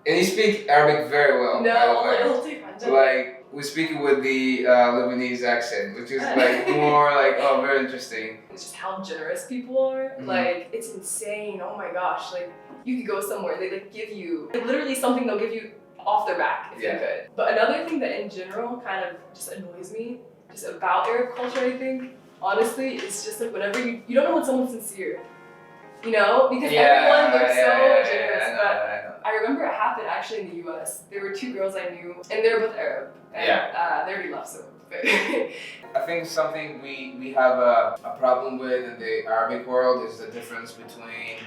And you speak Arabic very well. No, like we speak it with the Lebanese accent, which is like more like very interesting. It's just how generous people are. Mm-hmm. Like it's insane. Oh my gosh! Like you could go somewhere, they like give you literally something they'll give you off their back if you could. But another thing that in general kind of just annoys me, just about Arab culture, I think, honestly, is just like whenever you don't know when someone's sincere. You know, because everyone they're so generous. But I remember it happened actually in the U.S. There were two girls I knew, and they were both Arab. And, they already left, so. I think something we have a problem with in the Arabic world is the difference between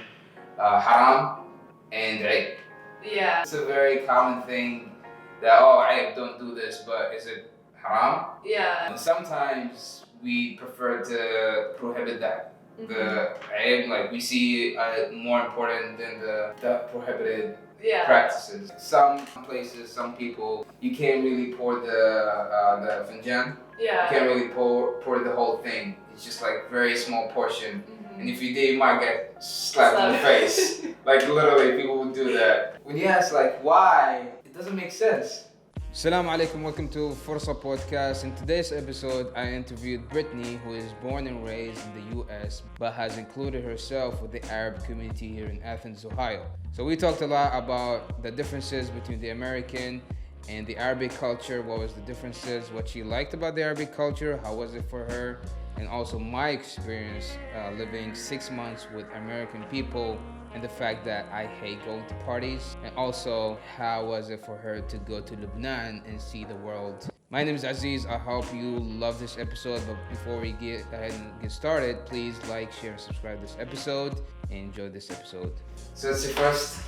haram and rape. Yeah. It's a very common thing that I don't do this, but is it haram? Yeah. And sometimes we prefer to prohibit that. The aim, like we see more important than the prohibited practices. Some places, some people, you can't really pour the finjan. Yeah. You can't really pour the whole thing. It's just like very small portion. And if you did, you might get slapped in the face. Like literally, people would do that. When you ask like why, it doesn't make sense. Assalamu alaikum, welcome to Forza Podcast. In today's episode, I interviewed Brittany, who is born and raised in the US, but has included herself with the Arab community here in Athens, Ohio. So we talked a lot about the differences between the American and the Arabic culture, what was the differences, what she liked about the Arabic culture, how was it for her, and also my experience living 6 months with American people and the fact that I hate going to parties, and also how was it for her to go to Lebanon and see the world. My name is Aziz. I hope you love this episode, but before we get ahead and get started, please like, share, and subscribe to this episode and enjoy this episode. So it's your first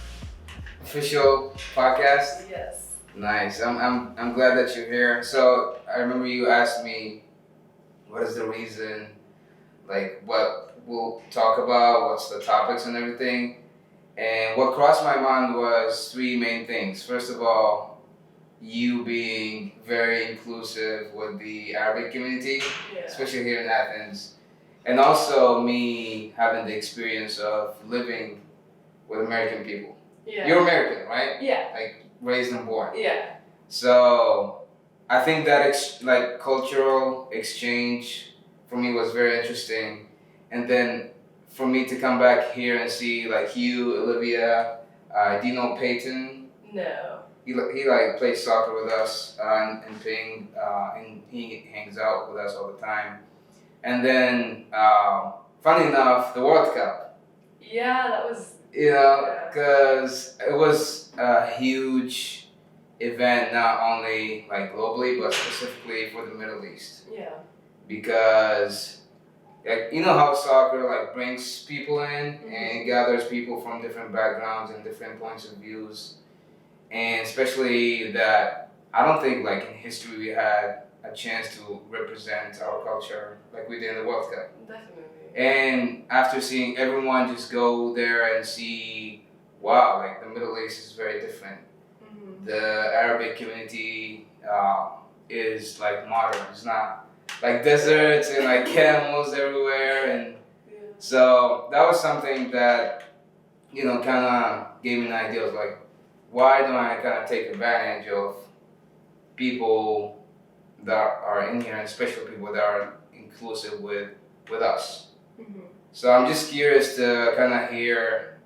official podcast? Yes. Nice. I'm glad that you're here. So I remember you asked me what is the reason, like what we'll talk about, what's the topics and everything. And what crossed my mind was three main things. First of all, you being very inclusive with the Arabic community, especially here in Athens. And also me having the experience of living with American people. Yeah. You're American, right? Yeah. Like raised and born. Yeah. So I think that cultural exchange for me was very interesting. And then for me to come back here and see like you, Olivia, do you know Peyton? No. He like plays soccer with us and Ping, and he hangs out with us all the time. And then, funny enough, the World Cup. Yeah, that was. You know, because it was a huge event, not only like globally, but specifically for the Middle East. Yeah. Because like, you know how soccer like brings people in and gathers people from different backgrounds and different points of views, and especially that I don't think like in history we had a chance to represent our culture like we did in the World Cup. Definitely. And after seeing everyone just go there and see, wow, like the Middle East is very different. The Arabic community is like modern. It's not like deserts and like camels everywhere, and so that was something that kind of gave me an idea of like, why don't I kind of take advantage of people that are in here, and especially people that are inclusive with us. So I'm just curious to kind of hear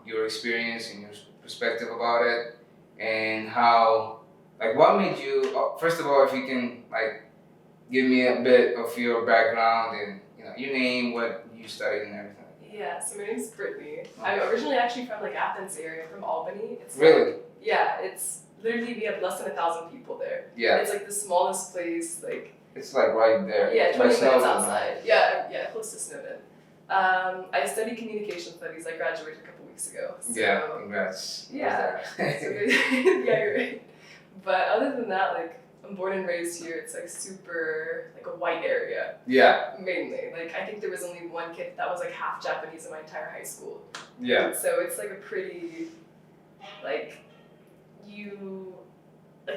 your experience and your perspective about it, and how, like, what made you, first of all, if you can like give me a bit of your background and your name, what you studied and everything. Yeah, so my name's Brittany. Okay. I'm originally actually from like Athens area, from Albany. It's really? Like, yeah, it's literally, we have less than 1,000 people there. Yeah. It's like the smallest place, like. It's like right there. Yeah, 20 minutes outside. Yeah, close to Snowden. I studied communication studies. I graduated a couple weeks ago. So, yeah, congrats. Yeah. Yeah, you're right. But other than that, like, I'm born and raised here. It's like super, like a white area. Yeah. Mainly. Like, I think there was only one kid that was like half Japanese in my entire high school. Yeah. And so it's like a pretty, like,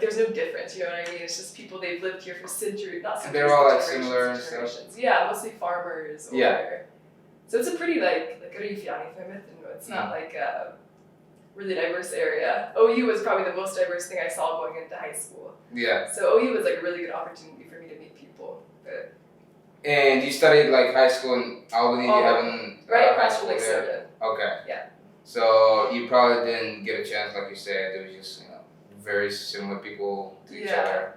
there's no difference, you know what I mean? It's just people, they've lived here for centuries, not centuries, they're all like similar and stuff. Yeah, mostly farmers. Or, yeah. So it's a pretty, like, it's not like really diverse area. OU was probably the most diverse thing I saw going into high school. Yeah. So OU was like a really good opportunity for me to meet people. But And you studied like high school in Albany? You haven't right high across school from like there? Sylvan. Okay. Yeah. So you probably didn't get a chance, like you said. There was just very similar people to each other.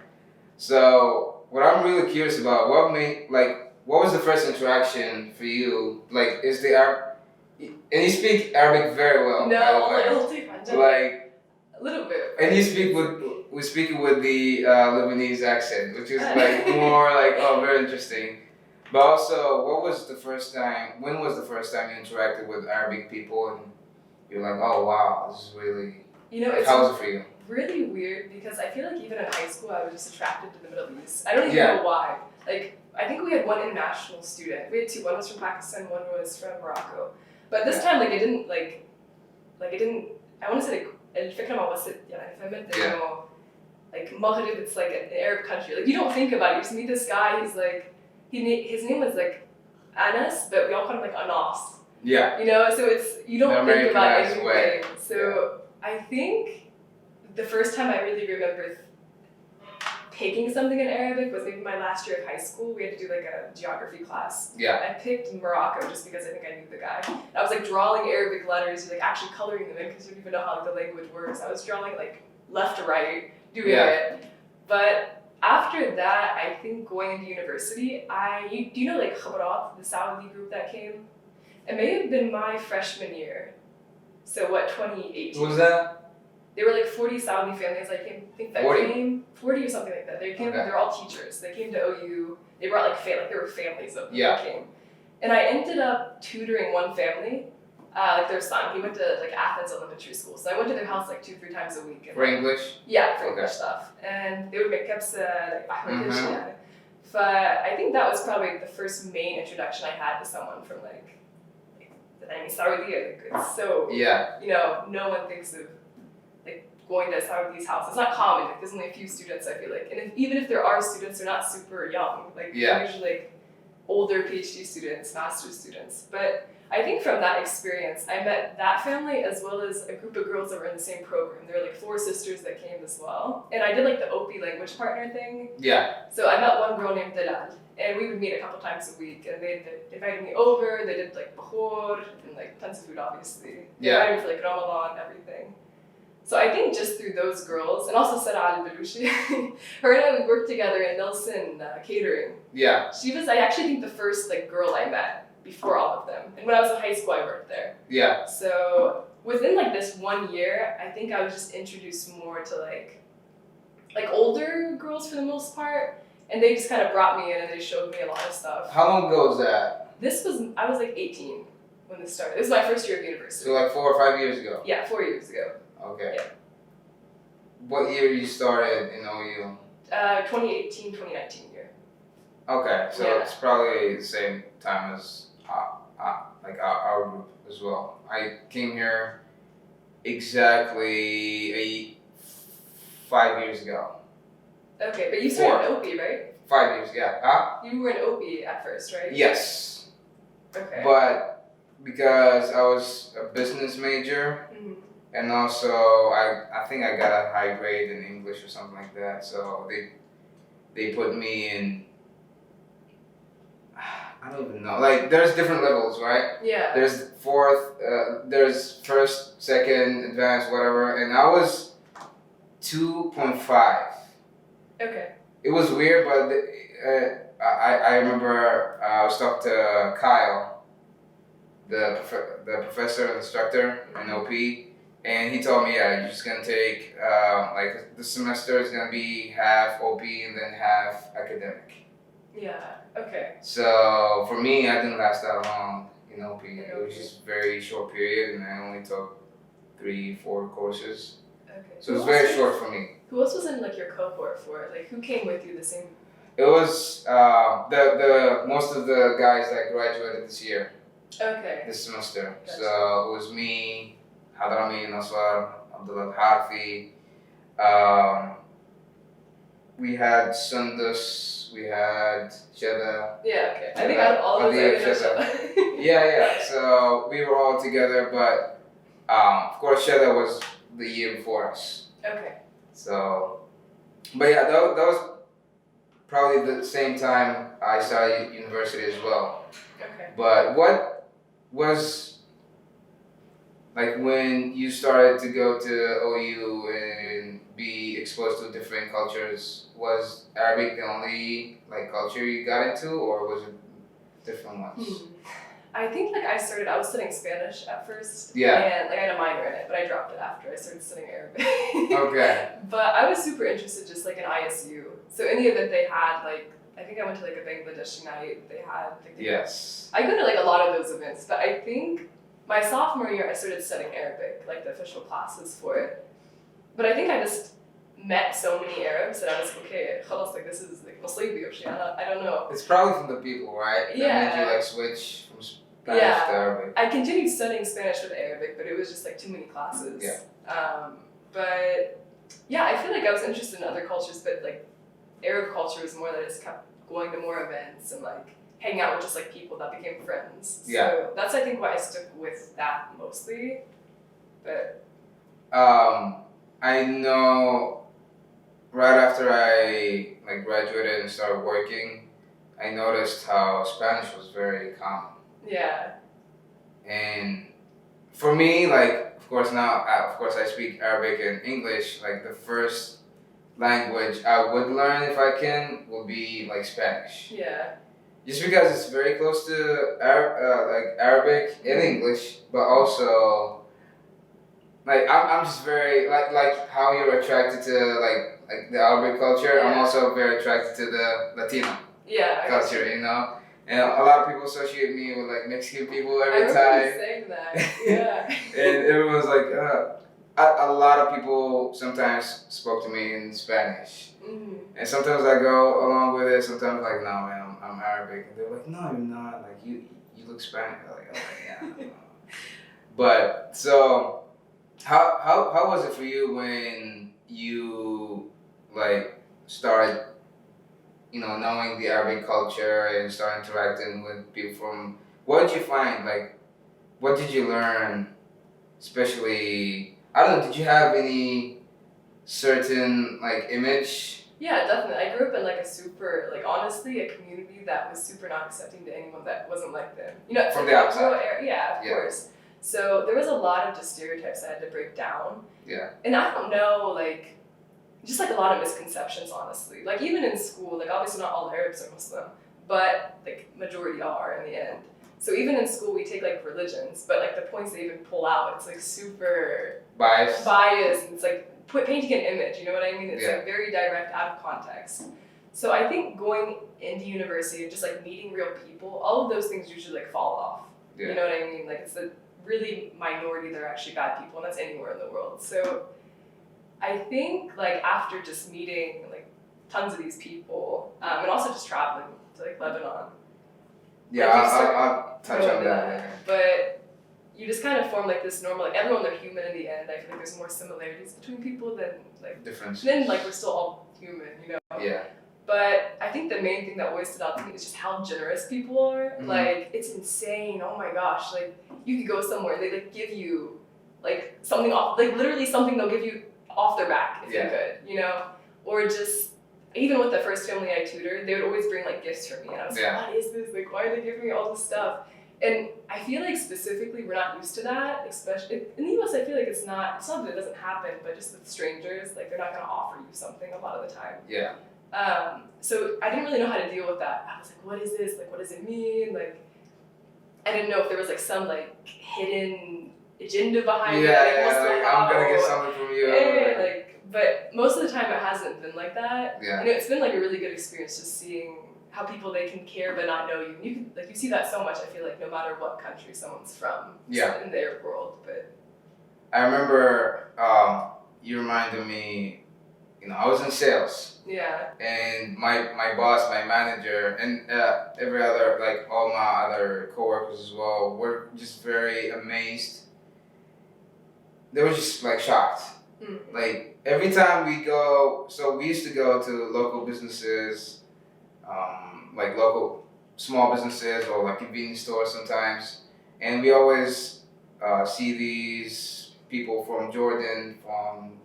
So what I'm really curious about, what was the first interaction for you? Like, is the and you speak Arabic very well. No, by the a way. Like a little bit. And you speak we speak with the Lebanese accent, which is like more like very interesting. But also, when was the first time you interacted with Arabic people and you're like, oh wow, this is really, how was it for you? Really weird because I feel like even in high school I was just attracted to the Middle East. I don't even know why. Like, I think we had one international student. We had two. One was from Pakistan, one was from Morocco. But this time, like, I want to say, like, الفكرة ما وصلت يعني فهمت إنه like Maghrib, it's like an Arab country. Like, you don't think about it. You just meet this guy. He's like, his name was like Anas, but we all call him like Anas. Yeah. So you don't think about anything. So I think the first time I really remember taking something in Arabic was maybe my last year of high school. We had to do like a geography class. Yeah. I picked Morocco just because I think I knew the guy. I was like drawing Arabic letters, like actually coloring them in because you don't even know how the language works. I was drawing like left to right, doing it. But after that, I think going into university, do you know like Khabarat, the Saudi group that came? It may have been my freshman year. So what, 2018? What was that? They were like 40 Saudi families. I think that 40? came 40 or something like that. They came. They're all teachers. They came to OU. They brought like there were families of them that came, and I ended up tutoring one family, like their son. He went to like Athens Elementary School, so I went to their house like 2-3 times a week. And, for English? Yeah, for English stuff, and they would make kebsa, like But I think that was probably the first main introduction I had to someone from like Saudi. Like, it's so no one thinks of going to Saudi's house. It's not common. Like, there's only a few students, I feel like. And even if there are students, they're not super young. Like, they're usually like older PhD students, master's students. But I think from that experience, I met that family as well as a group of girls that were in the same program. There were like 4 sisters that came as well. And I did like the OP language partner thing. Yeah. So I met one girl named Dalal. And we would meet a couple times a week. And they invited me over. They did like bahor and like tons of food, obviously. They invited me for like Ramadan and everything. So I think just through those girls, and also Sarah al-Balushi, her and I, we worked together in Nelson Catering. Yeah. She was, I actually think, the first like girl I met before all of them. And when I was in high school, I worked there. Yeah. So within like this 1 year, I think I was just introduced more to like older girls for the most part. And they just kind of brought me in and they showed me a lot of stuff. How long ago was that? I was like 18 when this started. This was my first year of university. So like 4 or 5 years ago? Yeah, 4 years ago. Okay. Yeah. What year you started in OU? 2018, 2019 year. Okay, so it's probably the same time as our group as well. I came here exactly 5 years ago. Okay, but you started in OP, right? 5 years, yeah. You were in OP at first, right? Yes. Okay. But because I was a business major, and also I think I got a high grade in English or something like that, so they put me in, I don't even know, like there's different levels, right? Yeah. There's there's first, second, advanced, whatever, and I was 2.5. Okay. It was weird, but I remember I was talking to Kyle, the professor and instructor in OP, and he told me, you're just gonna take like the semester is gonna be half OP and then half academic. Yeah. Okay. So for me, I didn't last that long in OP. It was just a very short period, and I only took 3-4 courses. Okay. So it was very short for me. Who else was in like your cohort for it? Like who came with you the same? It was the most of the guys that graduated this year. Okay. This semester. Gotcha. So it was me, Hadrami, Naswar, Abdullah Harfi. We had Sundus, we had Shada. Yeah, okay. I think out of all of those, I didn't know Shada. Yeah. So we were all together, but Of course, Sheda was the year before us. Okay. So, but yeah, that was probably the same time I started university as well. Okay. But what was, like, when you started to go to OU and be exposed to different cultures, was Arabic the only, like, culture you got into, or was it different ones? I think like I was studying Spanish at first. Yeah. And like I had a minor in it, but I dropped it after I started studying Arabic. Okay. But I was super interested just like in ISU. So any event they had, like I think I went to like a Bangladeshi night they had. Yes. I go to like a lot of those events, but I think my sophomore year I started studying Arabic, like the official classes for it. But I think I just met so many Arabs that I was okay, خلاص, like this is like مصيبي or shit. I don't know. It's probably from the people, right? Yeah. That made you like switch from Spanish to Arabic. I continued studying Spanish with Arabic, but it was just like too many classes. Yeah. But yeah, I feel like I was interested in other cultures, but like Arab culture was more that I just kept going to more events and like hanging out with just like people that became friends. Yeah. So that's I think why I stuck with that mostly. But I know right after I like graduated and started working, I noticed how Spanish was very common. yeah. And for me, like, of course I speak Arabic and English. Like the first language I would learn if I can would be like Spanish. Yeah. Just because it's very close to like Arabic and English, but also like I'm just very like how you're attracted to like the Arabic culture. Yeah. I'm also very attracted to the Latino Yeah. culture, you know. And a lot of people associate me with like Mexican people every I remember time. you saying that. Yeah. And everyone's like, a lot of people sometimes spoke to me in Spanish. Mm-hmm. And sometimes I go along with it. Sometimes like, no man, I'm Arabic. And they're like, no, you're not. Like you look Spanish. I'm like, yeah. But so, how was it for you when you like started, you know, knowing the Arabic culture and start interacting with people from? What did you find? Like, what did you learn? Especially, I don't know. Did you have any certain like image? Yeah, definitely. I grew up in like a super, like honestly, a community that was super not accepting to anyone that wasn't like them. You know, From like the outside. Yeah, of Yeah. course. So there was a lot of just stereotypes I had to break down. Yeah. And I don't know, like, just like a lot of misconceptions, honestly. Like even in school, like obviously not all Arabs are Muslim, but like majority are in the end. So even in school, we take like religions, but like the points they even pull out, it's like super Biased. and it's like painting an image, you know what I mean? It's Yeah. like very direct, out of context. So I think going into university and just like meeting real people, all of those things usually like fall off. Yeah. You know what I mean? Like it's the really minority that are actually bad people, and that's anywhere in the world. So I think like after just meeting like tons of these people, and also just traveling to like Lebanon. Yeah, Like, you start I'll touch going on to that later. But you just kind of form like this normal, like everyone they're human in the end. I feel like there's more similarities between people than like Difference. then like we're still all human, you know. Yeah. But I think the main thing that always stood out to me is just how generous people are. Mhm. Like it's insane. Oh my gosh! Like you could go somewhere, they like give you like something off, like literally something they'll give you off their back if Yeah. you could, you know, or just. Even with the first family I tutored, they would always bring like gifts for me, and I was Yeah. like, "What is this? Like, why are they giving me all this stuff?" And I feel like specifically we're not used to that, especially in the U.S. I feel like it's not that it doesn't happen, but just with strangers, like they're not gonna offer you something a lot of the time. Yeah. So I didn't really know how to deal with that. I was like, "What is this? Like, what does it mean?" Like, I didn't know if there was like some like hidden agenda behind it. Like, what's like the I'm gonna get route? something from you. Yeah, like, but most of the time it hasn't been like that. Yeah. You know, it's been like a really good experience just seeing how people they can care but not know you. You can like you see that so much. I feel like no matter what country someone's from, Yeah. in their world. But I remember you reminded me. You know, I was in sales, yeah, and my boss, my manager, and every other like all my other coworkers as well were just very amazed. They were just like shocked. Like every time we go, so we used to go to local businesses, like local small businesses or like convenience stores sometimes, and we always see these people from Jordan, from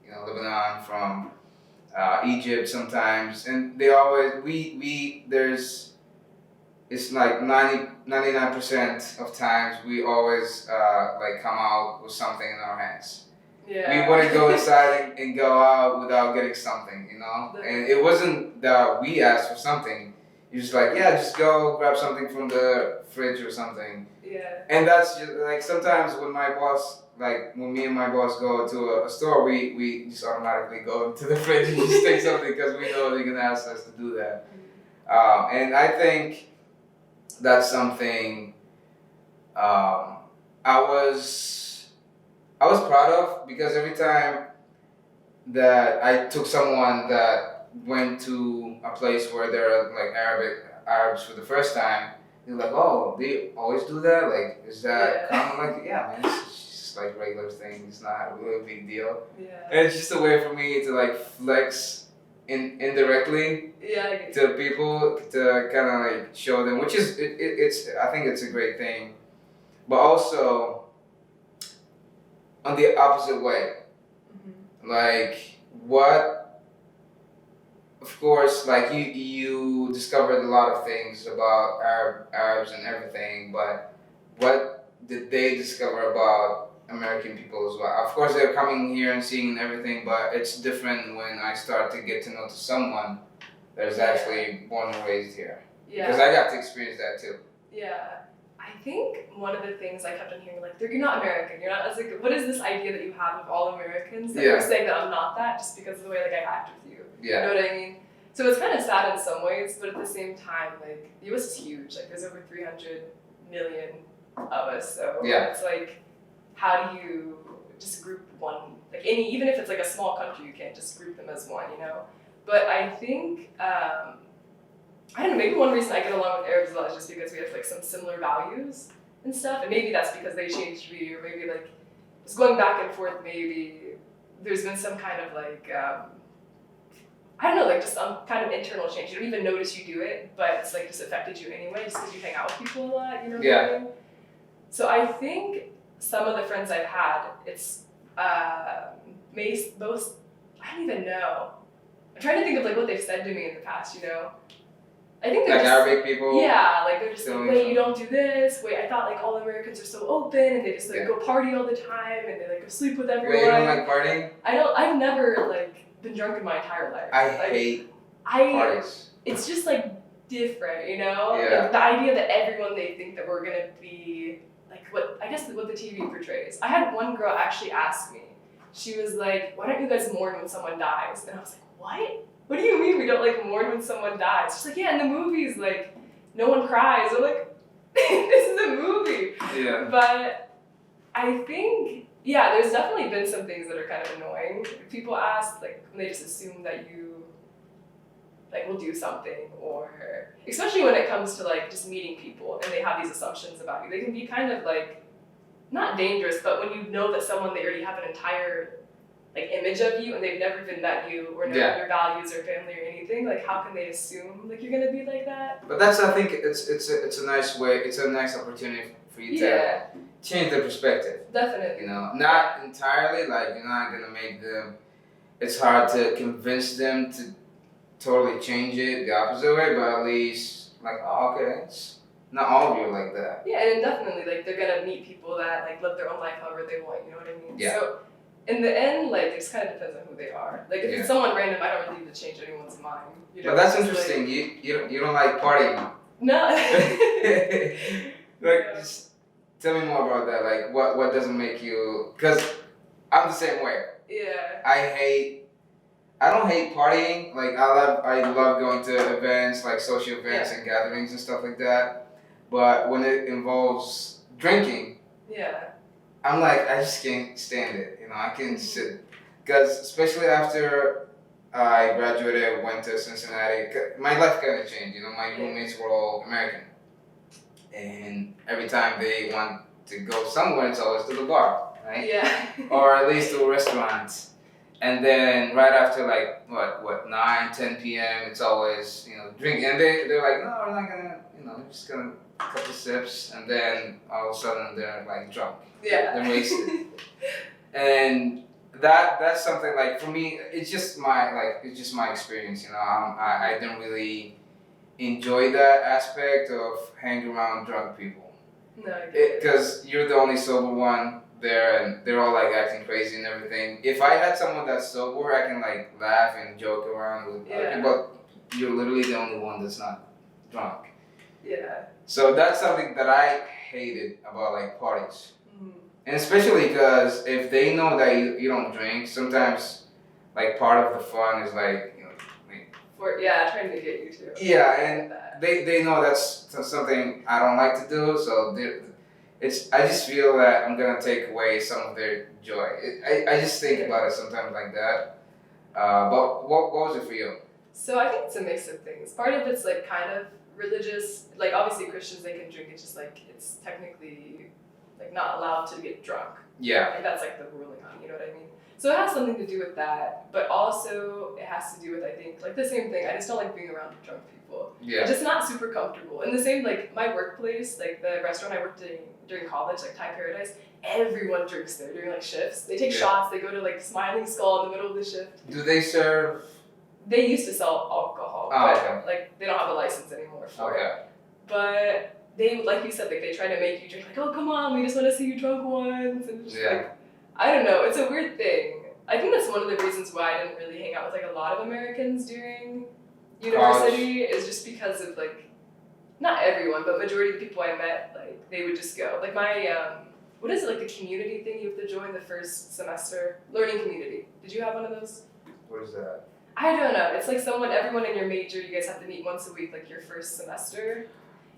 Lebanon, from Egypt sometimes, and they always there's it's like 99% of times we always like come out with something in our hands. Yeah. We wouldn't go inside and go out without getting something, And it wasn't that we asked for something. You're just like, yeah, just go grab something from the fridge or something. Yeah. And that's just like sometimes when when me and my boss go to a store, we just automatically go to the fridge and just take something because we know they're gonna ask us to do that. And I think that's something I was proud of, because every time that I took someone that went to a place where there are like Arabs for the first time, they're like, oh, they always do that? Like, is that common? Like, yeah, man, it's just like regular thing. It's not really a big deal. Yeah. And it's just a way for me to like flex indirectly to people, to kind of like show them, which is, it's I think it's a great thing. But also, on the opposite way, like of course, like you discovered a lot of things about Arabs and everything, but what did they discover about American people as well? Of course, they're coming here and seeing everything, but it's different when I start to get to know someone that is actually born and raised here. Yeah. Because I got to experience that too. Yeah. I think one of the things I kept on hearing, like, you're not American. You're not. I was like, what is this idea that you have of all Americans? That you're saying that I'm not that just because of the way like I act with you. Yeah. You know what I mean? So it's kind of sad in some ways, but at the same time, like, the U.S. is huge. Like, there's over 300 million of us. So it's like, how do you just group one? Like, even if it's like a small country, you can't just group them as one, But I think. I don't know, maybe one reason I get along with Arabs a lot is just because we have like some similar values and stuff, and maybe that's because they changed me, or maybe like just going back and forth, maybe there's been some kind of like I don't know, like just some kind of internal change. You don't even notice you do it, but it's like just affected you anyway, just because you hang out with people a lot, you know what I mean? So I think some of the friends I've had, it's both, I don't even know. I'm trying to think of like what they've said to me in the past, I think they're like just, Arabic people? Yeah, like they're just like, wait, you don't do this. Wait, I thought like all Americans are so open and they just like go party all the time and they like go sleep with everyone. Wait, you don't like partying? I've never like been drunk in my entire life. I hate parties. It's just like different, Yeah. Like, the idea that everyone, they think that we're gonna be like what the TV portrays. I had one girl actually ask me. She was like, why don't you guys mourn when someone dies? And I was like, what? What do you mean we don't like mourn when someone dies? She's like, yeah, in the movies, like, no one cries. I'm like, this is a movie. Yeah. But I think, there's definitely been some things that are kind of annoying. People ask, like, when they just assume that you, like, will do something, or especially when it comes to, like, just meeting people and they have these assumptions about you. They can be kind of, like, not dangerous, but when you know that someone, they already have an entire like image of you and they've never even met you or know your values or family or anything, like how can they assume like you're gonna be like that? But that's, I think it's a nice way, it's a nice opportunity for you to change the perspective. Definitely. Not entirely, like you're not gonna make them, it's hard to convince them to totally change it the opposite way, but at least like, oh, okay, it's not all of you are like that. Yeah, and definitely like they're gonna meet people that like live their own life however they want, you know what I mean? Yeah. So in the end, like, it just kind of depends on who they are. Like, if it's someone random, I don't really need to change anyone's mind. But that's interesting. Like, you don't like partying. No. Just tell me more about that. Like, what doesn't make you? Because I'm the same way. Yeah. I don't hate partying. Like, I love going to events, like social events and gatherings and stuff like that. But when it involves drinking, I'm like, I just can't stand it. I can sit. Because especially after I graduated, went to Cincinnati, my life kind of changed. My roommates were all American. And every time they want to go somewhere, it's always to the bar, right? Yeah. Or at least to a restaurant. And then right after like, 9, 10 p.m., it's always, drinking. And they're like, no, we're not gonna, we're just gonna a couple sips, and then all of a sudden they're like drunk. Yeah. They're wasted. And that's something like for me, it's just my experience. You know, I didn't really enjoy that aspect of hanging around drunk people. No, I get it. Because you're the only sober one there, and they're all like acting crazy and everything. If I had someone that's sober, I can like laugh and joke around with other people. But you're literally the only one that's not drunk. Yeah. So that's something that I hated about like parties. Mm-hmm. And especially because if they know that you don't drink, sometimes like part of the fun is like, you know, trying to get you to. yeah, and they know that's something I don't like to do, so I just feel that I'm gonna take away some of their joy. I just think about it sometimes like that. But what was it for you? So I think it's a mix of things. Part of it's like kind of religious, like obviously Christians, they can drink, it's just like it's technically like not allowed to get drunk. Yeah. Like that's like the ruling on, you know what I mean? So it has something to do with that, but also it has to do with, I think, like the same thing. I just don't like being around drunk people. Yeah. I'm just not super comfortable. And the same, like my workplace, like the restaurant I worked in during college, like Thai Paradise, everyone drinks there during like shifts. They take shots, they go to like Smiling Skull in the middle of the shift. Do they serve? They used to sell alcohol, but like they don't have a license anymore for it. But they, like you said, like they try to make you drink, like, oh come on, we just want to see you drunk once, and just like, I don't know, it's a weird thing. I think that's one of the reasons why I didn't really hang out with like a lot of Americans during university is just because of like, not everyone, but majority of the people I met, like they would just go. Like my, what is it, like the community thing you have to join the first semester? Learning community. Did you have one of those? What is that? I don't know. It's like everyone in your major, you guys have to meet once a week, like your first semester.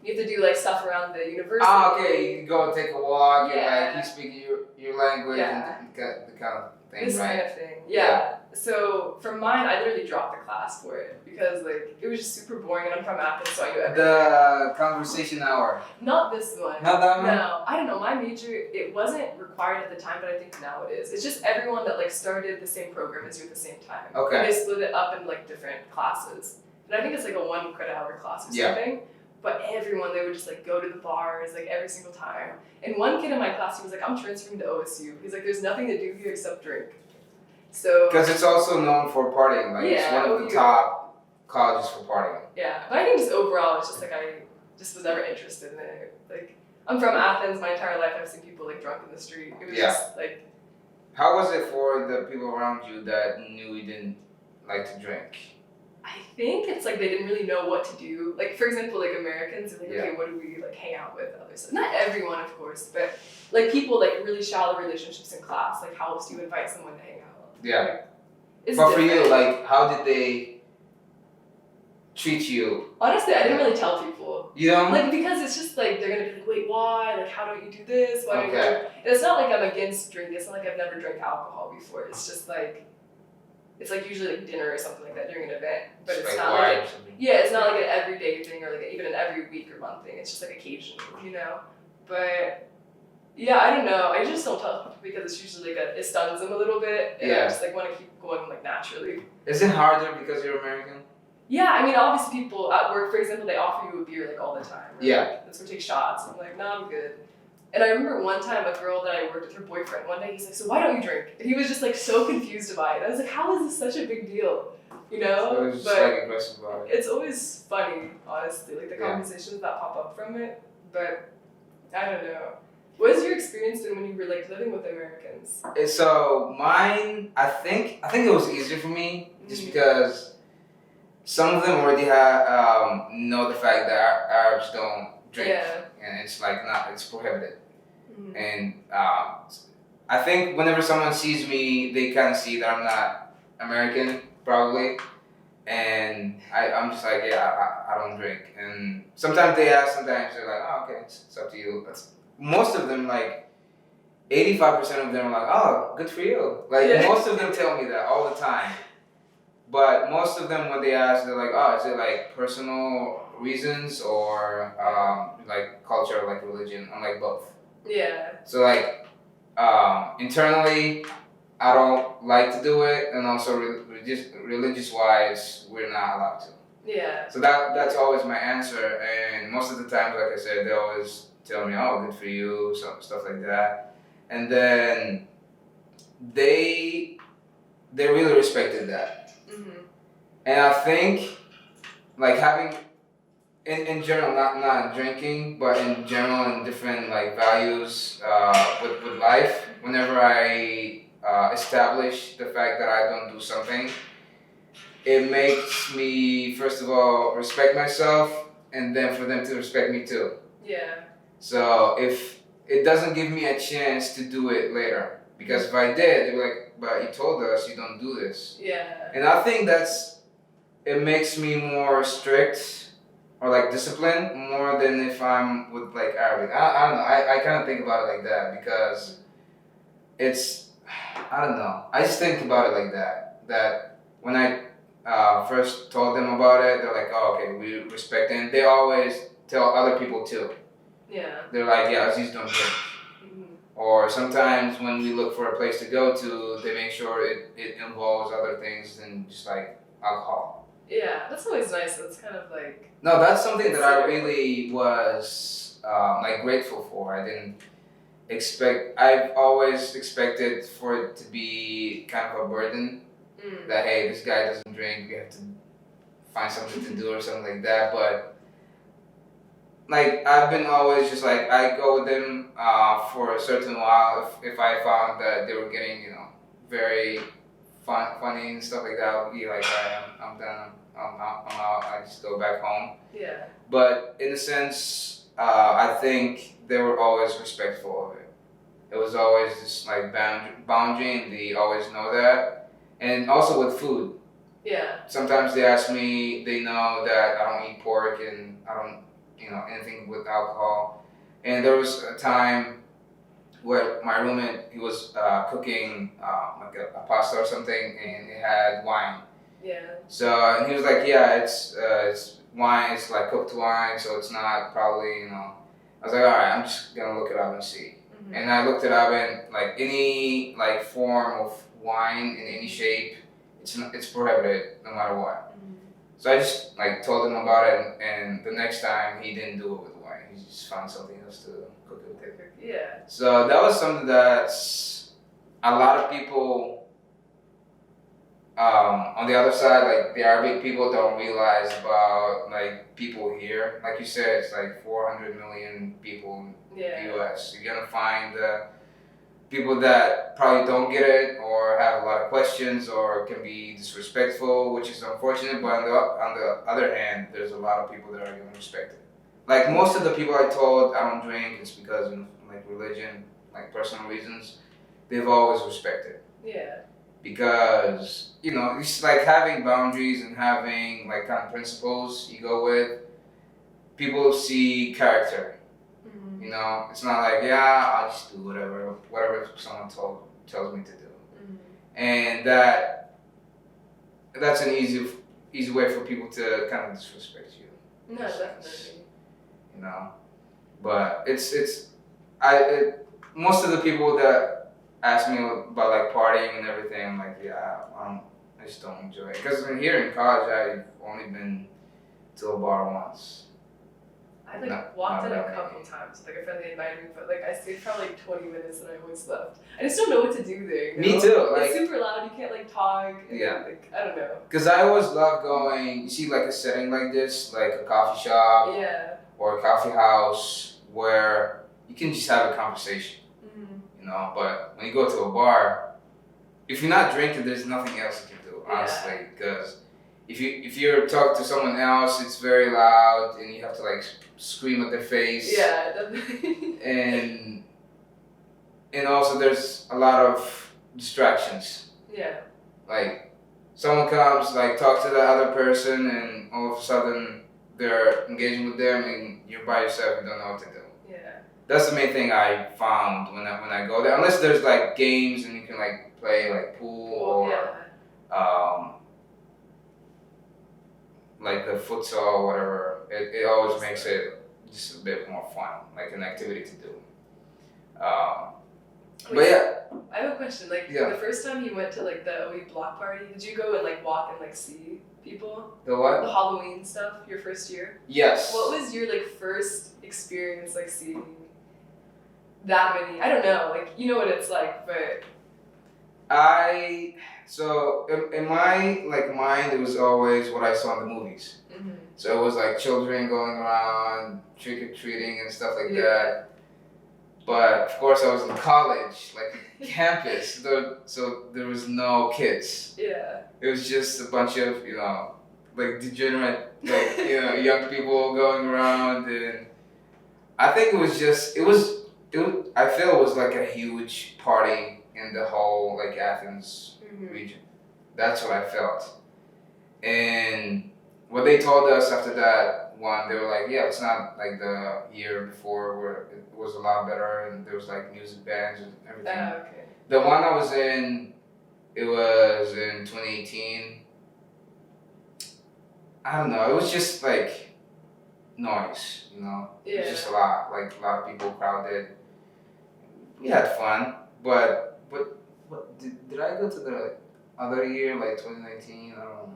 You have to do like stuff around the university. Okay. You go take a walk and like you speak your language and the kind of thing, this right? kind of thing. Yeah. So for mine, I literally dropped the class for it because like it was just super boring, and I'm from Athens, so I knew everything. The conversation hour. Not this one. Not that one? No, I don't know. My major, it wasn't required at the time, but I think now it is. It's just everyone that like started the same program as you at the same time. Okay. And they split it up into like different classes, and I think it's like a 1 credit hour class or something. But everyone, they would just like go to the bars like every single time. And one kid in my class, he was like, I'm transferring to OSU. He's like, there's nothing to do here except drink. So. Because it's also known for partying. Like it's one of the top colleges for partying. Yeah, but I think just overall, it's just like I just was never interested in it. Like I'm from Athens. My entire life, I've seen people like drunk in the street. It was just like. How was it for the people around you that knew you didn't like to drink? I think it's like they didn't really know what to do. Like for example, like Americans are like, okay, what do we like hang out with others? Not everyone, of course, but like people like really shallow relationships in class. Like how else do you invite someone to hang out? Yeah. Like, it's but different. for you, like how did they treat you? Honestly, I didn't really tell people. You know? Like because it's just like they're gonna be like, wait, why? Like how don't you do this? Why don't you do it? And it's not like I'm against drinking. It's not like I've never drank alcohol before. It's just like. It's like usually like dinner or something like that during an event, but it's not like it's not like an everyday thing or like even an every week or month thing. It's just like occasionally, you know. But yeah, I don't know. I just don't tell people because it's usually like it stuns them a little bit, and I just like want to keep going like naturally. Is it harder because you're American? Yeah, I mean obviously people at work, for example, they offer you a beer like all the time. Right? Yeah. Let's go take shots. I'm like, no, I'm good. And I remember one time a girl that I worked with, her boyfriend, one day he's like, so why don't you drink? And he was just like so confused by it. I was like, how is this such a big deal? You know? So it was just like aggressive about it. It's always funny, honestly, like the conversations that pop up from it. But I don't know. What was your experience when you were like living with Americans? So mine, I think it was easier for me just because some of them already know the fact that Arabs don't drink. Yeah. And it's like it's prohibited. And I think whenever someone sees me, they kind of see that I'm not American, probably. And I'm just like, I don't drink. And sometimes they ask, sometimes they're like, oh, okay, it's up to you. Most of them, like 85% of them are like, oh, good for you. Like most of them tell me that all the time. But most of them, when they ask, they're like, oh, is it like personal reasons or like culture, like religion? I'm like both. Yeah. So like internally, I don't like to do it, and also religious wise, we're not allowed to. Yeah. So that's always my answer, and most of the time, like I said, they always tell me, "Oh, good for you," stuff like that. and then they really respected that. And I think like having in general, not drinking, but in general, in different like values with life. Whenever I establish the fact that I don't do something, it makes me first of all respect myself, and then for them to respect me too. Yeah. So if it doesn't give me a chance to do it later, because if I did, they'd be like, "But you told us you don't do this." Yeah. And I think it makes me more strict or like disciplined more than if I'm with like Arabic. I don't know. I kind of think about it like that because it's, I don't know. I just think about it like that. That when I first told them about it, they're like, "Oh, okay, we respect it." And they always tell other people too. Yeah. They're like, "Yeah, Aziz don't drink." Or sometimes when we look for a place to go to, they make sure it involves other things than just like alcohol. Yeah, that's always nice. That's kind of like... No, that's something that I really was like grateful for. I didn't expect. I've always expected for it to be kind of a burden. That hey, this guy doesn't drink. We have to find something to do or something like that. But like I've been always just like I go with them for a certain while. If I found that they were getting very funny and stuff like that, I would be like, alright, I'm done. I'm out. I just go back home. Yeah. But in a sense, I think they were always respectful of it. It was always this like boundary, and they always know that. And also with food. Yeah. Sometimes they ask me. They know that I don't eat pork and I don't anything with alcohol. And there was a time where my roommate, he was cooking like a pasta or something, and it had wine. Yeah. So and he was like, yeah, it's wine. It's like cooked wine, so it's not probably I was like, all right, I'm just gonna look it up and see. And I looked it up, and like any like form of wine in any shape, it's prohibited no matter what. So I just like told him about it, and the next time he didn't do it with wine. He just found something else to cook it with. Yeah. So that was something that a lot of people on the other side, like the Arabic people, don't realize about like people here. Like you said, it's like 400 million people in the U.S. You're gonna find people that probably don't get it or have a lot of questions or can be disrespectful, which is unfortunate. But on the other hand, there's a lot of people that are going to respect it. Like most of the people I told I don't drink, it's because of like religion, like personal reasons. They've always respected. Yeah. Because it's like having boundaries and having like kind of principles you go with. People see character. It's not like, yeah, I'll just do whatever someone tells me to do. And that's an easy way for people to kind of disrespect you. No, definitely. But most of the people that ask me about like partying and everything, I'm like, yeah, I just don't enjoy it. Because here in college, I've only been to a bar once. I walked in a couple times. Like a friendly invited me, but like I stayed for like 20 minutes and I always left. I just don't know what to do there. Me too. It's super loud. You can't like talk. And, yeah. Like I don't know. Because I always love going. You see, like a setting like this, like a coffee shop. Yeah. Or a coffee house where you can just have a conversation. But when you go to a bar, if you're not drinking, there's nothing else you can do. Honestly, because if you're talking to someone else, it's very loud and you have to like scream at their face. Yeah, definitely. And also there's a lot of distractions. Yeah. Like someone comes, like talks to the other person, and all of a sudden they're engaging with them, and you're by yourself. You don't know what to do. Yeah. That's the main thing I found when I go there. Unless there's like games and you can like play like pool or like the futsal or whatever. It always makes it just a bit more fun, like an activity to do. But yeah. I have a question. Like the first time you went to like the OE block party, did you go and like walk and like see people? The what? The Halloween stuff. Your first year. Yes. What was your like first experience like seeing that many. I don't know, like, you know what it's like, but So in my like mind, it was always what I saw in the movies. mm-hmm. So it was like children going around trick or treating and stuff like that. But of course, I was in college, like campus. So there was no kids. Yeah. It was just a bunch of like degenerate, like young people going around, and I think it was just I feel it was like a huge party in the whole like Athens region. That's what I felt. And what they told us after that one, they were like, yeah, it's not like the year before where it was a lot better and there was like music bands and everything. Okay. The one I was in, it was in 2018. I don't know, it was just like noise, Yeah. It was just a lot of people crowded. We had fun, but what did I go to the other year, like 2019? I don't remember.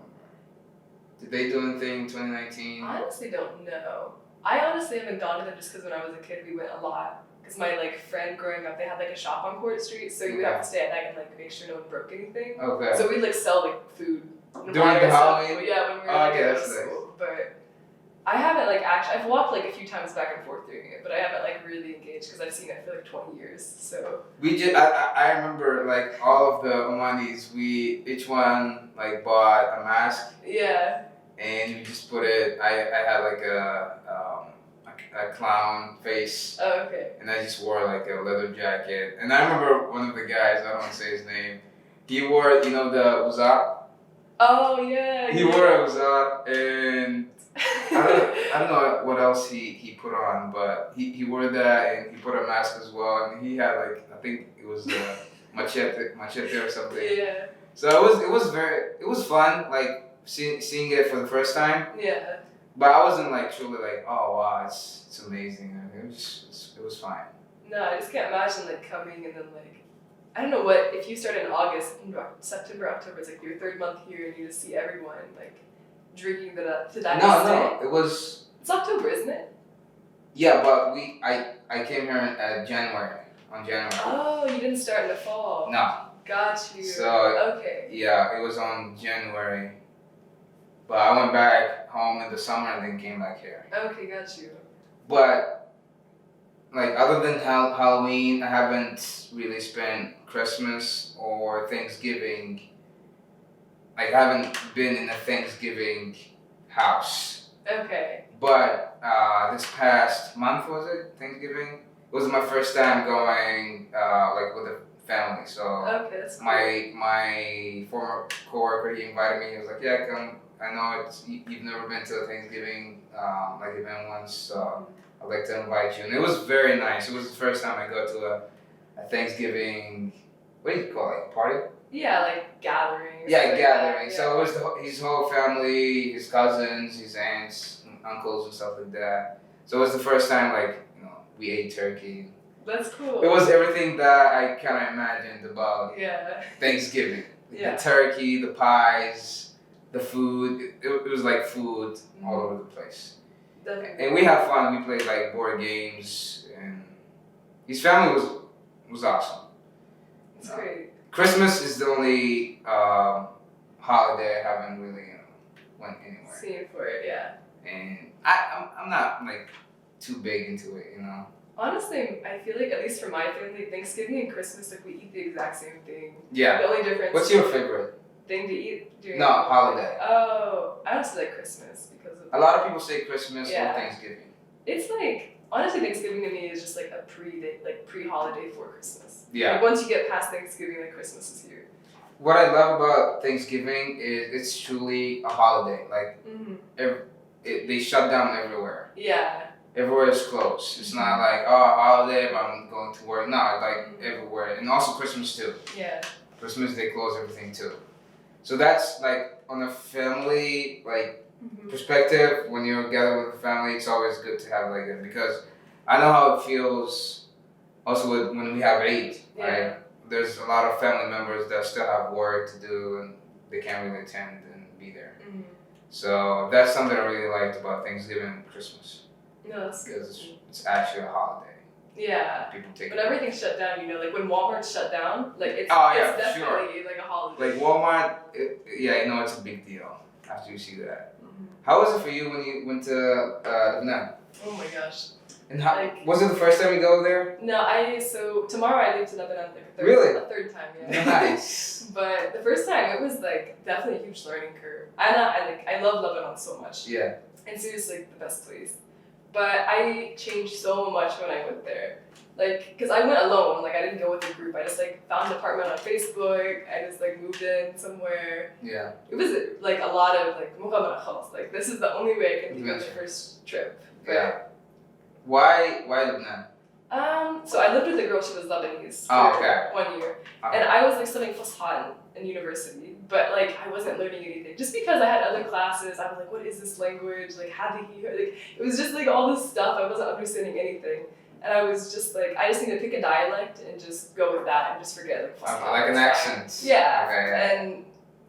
Did they do anything in 2019? I honestly don't know. I honestly haven't gone to them just because when I was a kid we went a lot. Because my like friend growing up, they had like a shop on Court Street, so you would have to stay at night and like make sure no one broke anything. Okay. So we'd like sell like food. During the Halloween? Yeah, when we were like in that's school. But I haven't like actually, I've walked like a few times back and forth doing it, but I haven't like really engaged because I've seen it for like 20 years. So I remember like all of the Omanis, each one like bought a mask. Yeah. And you just put it. I had like a clown face. Oh, okay. And I just wore like a leather jacket. And I remember one of the guys, I don't want to say his name, he wore the uzak. Oh yeah. He wore a uzak, and I don't know what else he put on, but he wore that and he put a mask as well, and he had like, I think it was a machete or something. Yeah. So it was fun, like seeing it for the first time. Yeah. But I wasn't like truly like, oh wow, it's amazing. I mean, it was fine. No, I just can't imagine like coming and then like, I don't know what, if you start in August, September, October, it's like your third month here and you just see everyone like drinking to that extent. No, it was. It's October, isn't it? Yeah, but I came here on January. Oh, you didn't start in the fall. No. Got you. So okay. Yeah, it was on January. But I went back home in the summer and then came back here. Okay, got you. But like other than Halloween, I haven't really spent Christmas or Thanksgiving. Like I haven't been in a Thanksgiving house. Okay. But this past month, was it Thanksgiving? It was my first time going like with a family. So okay, that's cool. my former coworker, he invited me. He was like, "Yeah, come. I know you've never been to a Thanksgiving like event once, so I'd like to invite you." And it was very nice. It was the first time I go to a Thanksgiving. What do you call it? Party? Yeah, like gathering. Yeah, gathering. Like So it was his whole family, his cousins, his aunts, and uncles, and stuff like that. So it was the first time like we ate turkey. That's cool. It was everything that I kind of imagined about Thanksgiving. Yeah. The turkey, the pies, the food. It was like food all over the place. Definitely. And we had fun. We played like board games, and his family was awesome. It's great. Christmas is the only holiday I haven't really went anywhere. Seen for it, yeah. And I'm not like too big into it, Honestly, I feel like, at least for my family, Thanksgiving and Christmas, like, we eat the exact same thing. Yeah. The only difference. What's your favorite thing to eat during No, holiday. Oh, I honestly like Christmas because of. A lot of people say Christmas or Yeah. Thanksgiving. It's like, honestly, Thanksgiving to me is just like a pre-holiday for Christmas. Yeah. Like, once you get past Thanksgiving, like, Christmas is here. What I love about Thanksgiving is it's truly a holiday. Like they shut down everywhere. Yeah. Everywhere is closed. It's not like, oh, holiday, but I'm going to work. No, like everywhere. And also Christmas too. Yeah. Christmas, they close everything too. So that's like on a family perspective, when you're together with the family, it's always good to have like that, because I know how it feels also when we have Eid, right? There's a lot of family members that still have work to do and they can't really attend and be there. So that's something I really liked about Thanksgiving and Christmas. No, that's because it's actually a holiday. Yeah. People take when everything's shut down, you know, like when Walmart's shut down, like it's definitely like a holiday. Like Walmart, it's a big deal after you see that. Mm-hmm. How was it for you when you went to Lebanon? Oh my gosh. And how was it the first time you go there? No, so tomorrow I leave to Lebanon like a third time, yeah. Nice. But the first time it was like definitely a huge learning curve. I love Lebanon so much. Yeah. And seriously like the best place. But I changed so much when I went there. Like, cause I went alone, like I didn't go with a group. I just like found an apartment on Facebook. I just like moved in somewhere. Yeah. It was like a lot of like like this is the only way I can think of the first trip. But, yeah. Why Lebanon? So I lived with a girl, she was Lebanese for 1 year. And I was like studying Fushan in university, but like I wasn't learning anything. Just because I had other classes, I was like, what is this language? Like like it was just like all this stuff, I wasn't understanding anything. And I was just like, I just need to pick a dialect and just go with that and just forget like Fushan. Like an accent. Yeah. Okay. And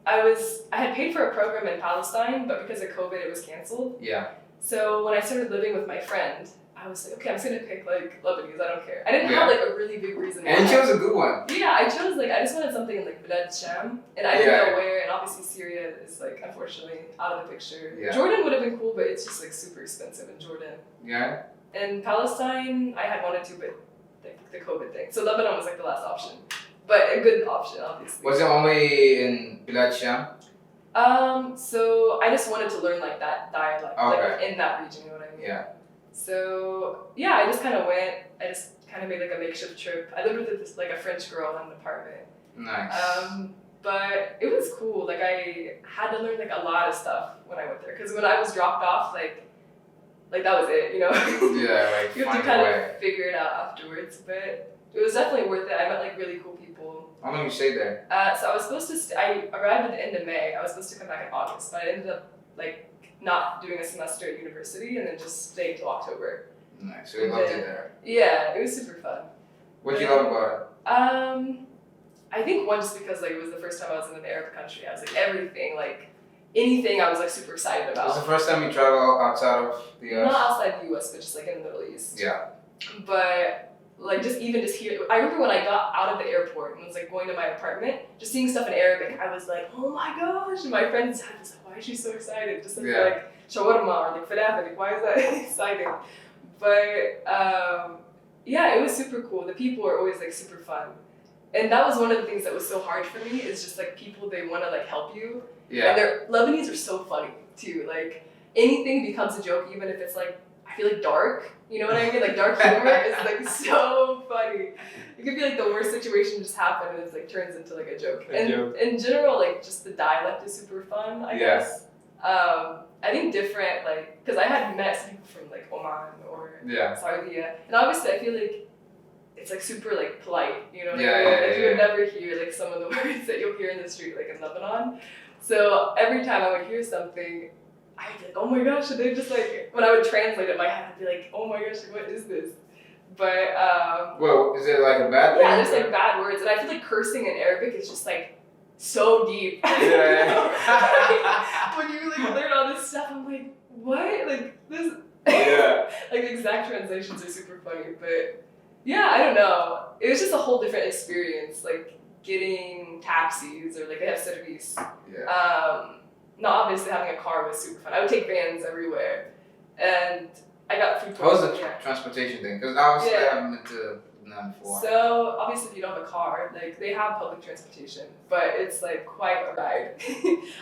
I had paid for a program in Palestine, but because of COVID it was canceled. Yeah. So when I started living with my friend, I was like, okay, I'm just gonna pick like Lebanese, I don't care. I didn't have like a really big reason. And you chose a good one. Yeah, I chose I just wanted something in like Bilad Sham, and I didn't know where, and obviously Syria is like unfortunately out of the picture. Yeah. Jordan would have been cool, but it's just like super expensive in Jordan. Yeah. And Palestine, I had wanted to, but the COVID thing. So Lebanon was like the last option, but a good option, obviously. Was it only in Bilad Sham? So I just wanted to learn like that dialect, like in that region, you know what I mean? Yeah. So yeah, I just kind of went. I just kind of made like a makeshift trip. I lived with this like a French girl in an apartment. Nice. But it was cool. Like I had to learn like a lot of stuff when I went there. Because when I was dropped off, like that was it, you know. Yeah, like you have to kind of figure it out afterwards. But it was definitely worth it. I met like really cool people. How long you stayed there? So I was supposed to. I arrived at the end of May. I was supposed to come back in August, but I ended up like not doing a semester at university and then just staying till October. Nice. So you loved it there? Yeah, it was super fun. What did you love about it? I think one, just because like it was the first time I was in an Arab country. I was like everything, like anything I was like super excited about. Was it the first time you traveled outside of the US? Not outside the US, but just like in the Middle East. Yeah. But like just here, I remember when I got out of the airport and was like going to my apartment, just seeing stuff in Arabic, I was like, oh my gosh! And my friends had was like, why is she so excited? Just like shawarma or like falafel, like why is that exciting? But yeah, it was super cool. The people were always like super fun, and that was one of the things that was so hard for me. Is just like people, they want to like help you. Yeah. And Lebanese are so funny too. Like anything becomes a joke, even if it's like, I feel like dark. You know what I mean? Like dark humor is like so funny. It could be like the worst situation just happened and it's like turns into like a joke. In general, like just the dialect is super fun, I guess. I think different, like, because I had met some people from like Oman or Saudi, and obviously I feel like it's like super like polite, you know what I mean? Like you would never hear like some of the words that you'll hear in the street like in Lebanon. So every time I would hear something, I'd be like, oh my gosh, and they just like, when I would translate it in my head, I'd be like, oh my gosh, like, what is this? But well, is it like a bad thing? Yeah, there's like bad words, and I feel like cursing in Arabic is just like so deep. Yeah. When you like learn all this stuff, I'm like, what? Like this. Yeah. Like the exact translations are super funny, but yeah, I don't know. It was just a whole different experience, like getting taxis or like they have service. Yeah. Not obviously having a car was super fun. I would take vans everywhere, and I got food. How was the transportation thing? Because obviously I haven't been to Vietnam before. So obviously, if you don't have a car, like they have public transportation, but it's like quite a ride.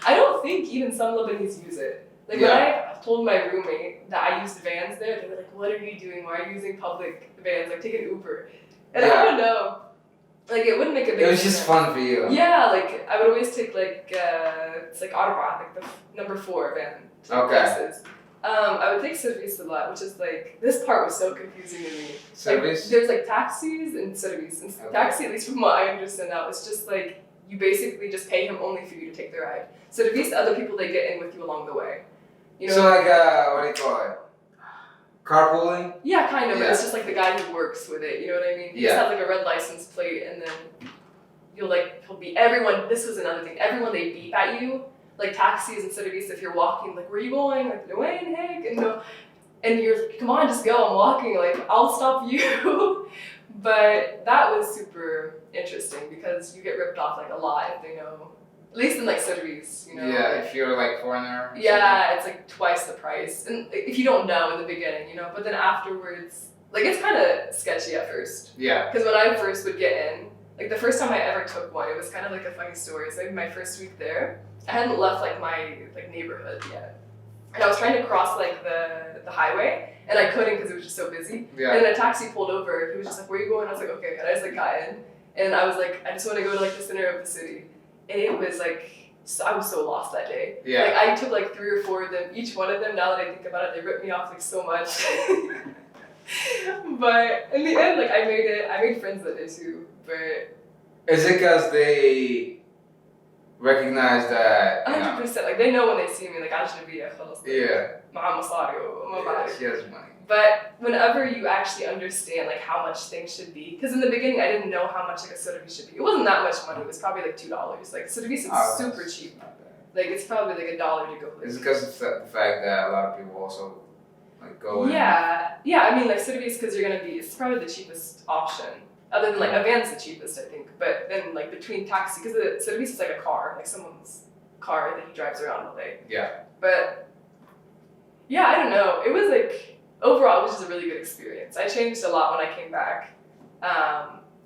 I don't think even some Lebanese use it. Like when I told my roommate that I used vans there, they were like, "What are you doing? Why are you using public vans? Like take an Uber." And I don't know. Like it wouldn't make a big difference. It was just fun for you. Yeah, like I would always take like it's like Autobahn, like the number 4 van to places. I would take service a lot, which is like this part was so confusing to me. Service? Like, there's like taxis and service. And taxi, at least from what I understand now, it's just like you basically just pay him only for you to take the ride. Service, other people they get in with you along the way. You know? So like what do you call it? Carpooling? Yeah, kind of. But it's just like the guy who works with it. You know what I mean? He just has like a red license plate, and then he'll be everyone. This was another thing. Everyone they beep at you, like taxis and service. If you're walking, like where are you going? Like no way, heck, and no. And you're like, come on, just go, I'm walking, like, I'll stop you. But that was super interesting because you get ripped off like a lot if they know, at least in like Sotheby's, you know. Yeah, like, if you're like foreigner. Yeah, it's like twice the price. And if you don't know in the beginning, you know, but then afterwards, like it's kind of sketchy at first. Yeah. Because when I first would get in, like the first time I ever took one, it was kind of like a funny story. So maybe my first week there, I hadn't left like my like neighborhood yet. And I was trying to cross like the highway, and I couldn't because it was just so busy. Yeah. And then a taxi pulled over. He was just like, "Where are you going?" I was like, "Okay." And I just like got in, and I was like, "I just want to go to like the center of the city." And it was like, I was so lost that day. Yeah. Like I took like 3 or 4 of them. Each one of them, now that I think about it, they ripped me off like so much. But in the end, like I made it. I made friends that day too. But is it because they recognize that? 100%. Like they know when they see me. Like أجنبية خلاص. Yeah. مع مصاري وما بعرف. She has money. But whenever you actually understand like how much things should be, because in the beginning I didn't know how much like a Sotheby's should be. It wasn't that much money. It was probably like $2. Like Sotheby's is super cheap. Not bad. Like it's probably like $1 to go. Is it because of the fact that a lot of people also like go in? Yeah. I mean like Sotheby's because you're gonna be. It's probably the cheapest option. Other than like a van's the cheapest, I think. But then like between taxi, because the Sotheby's is like a car, like someone's car that he drives around all day. Yeah. But yeah, I don't know. It was like. Overall, it was just a really good experience. I changed a lot when I came back,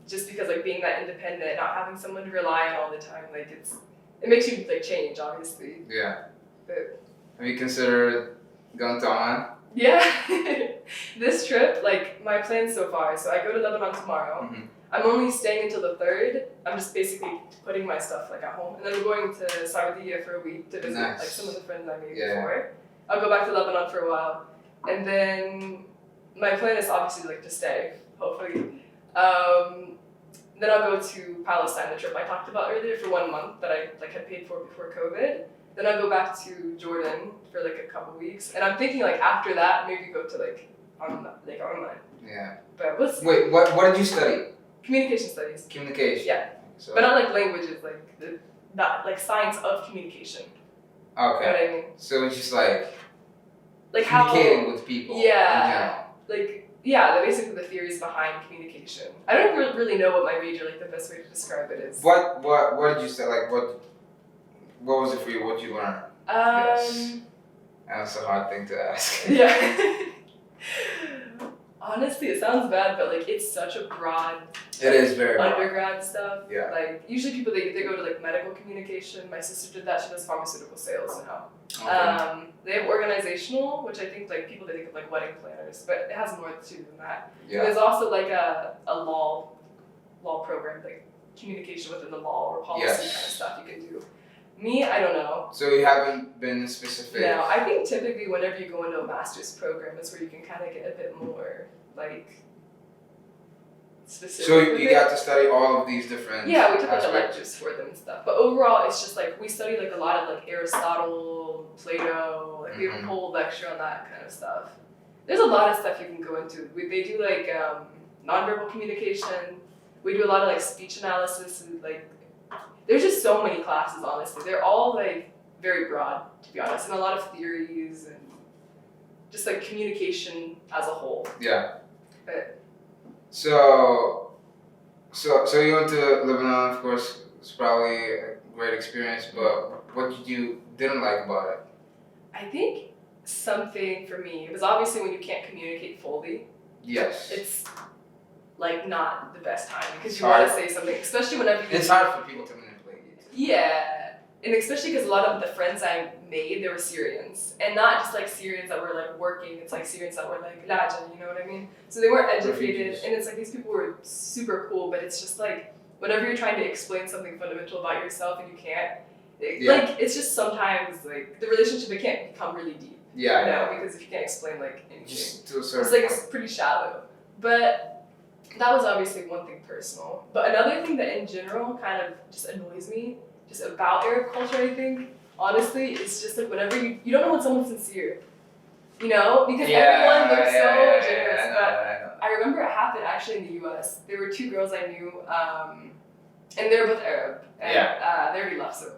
just because like being that independent, not having someone to rely on all the time, like it makes you like change, obviously. Yeah. But, have you considered going to Oman? yeah, this trip, like my plans so far. So I go to Lebanon tomorrow. Mm-hmm. I'm only staying until the 3rd. I'm just basically putting my stuff like at home, and then I'm going to Saudi for a week to visit like some of the friends I made before. I'll go back to Lebanon for a while. And then my plan is obviously like to stay, hopefully. Then I'll go to Palestine, the trip I talked about earlier, for 1 month that I like had paid for before COVID. Then I'll go back to Jordan for like a couple weeks, and I'm thinking like after that maybe go to like Oman. Yeah. But we'll see. Wait, what did you study? Communication studies. Communication. Yeah. So, But not like languages, like that like science of communication. okay. You know what I mean? So it's just like how communicating with people. Yeah. Basically the theories behind communication. I don't really know what my major, like the best way to describe it is. What did you say? Like what was it for you? What did you learn? That's a hard thing to ask. Yeah. Honestly, it sounds bad, but like it's such a broad. It is very broad. Undergrad stuff. Yeah. Like usually people they go to like medical communication. My sister did that. She does pharmaceutical sales now. Okay. They have organizational, which I think like people they think of like wedding planners, but it has more to than that. Yeah. And there's also like a law program, like communication within the law or policy kind of stuff you can do. Me, I don't know. So you haven't been specific? No, I think typically whenever you go into a master's program, it's where you can kind of get a bit more like specific. So you got to study all of these different. Yeah, we took like aspects. electives for them and stuff. But overall, it's just like we studied like a lot of like Aristotle, Plato. Like we have a whole lecture on that kind of stuff. There's a lot of stuff you can go into. They do like nonverbal communication. We do a lot of like speech analysis and like. There's just so many classes, honestly. They're all like very broad, to be honest, and a lot of theories and just like communication as a whole. Yeah. But, So you went to Lebanon, of course. It's probably a great experience, but what you didn't like about it? I think something for me was obviously when you can't communicate fully. Yes. It's like not the best time because you want to say something, especially whenever you. It's hard for people to manipulate you. Yeah, and especially because a lot of the friends I made, they were Syrians, and not just like Syrians that were like working. It's like Syrians that were like Lajan, you know what I mean? So they weren't educated, Refugees. and it's like these people were super cool, but it's just like whenever you're trying to explain something fundamental about yourself and you can't, like it's just sometimes like the relationship it can't become really deep. Yeah. You know, because if you can't explain like anything, Just to a certain it's like point. it's pretty shallow. But that was obviously one thing personal. But another thing that in general kind of just annoys me, just about Arab culture, I think, honestly, is just like whenever you don't know when someone's sincere. You know? Because everyone, they're so generous. But I remember it happened actually in the US. There were 2 girls I knew, and they were both Arab. And they already left, so.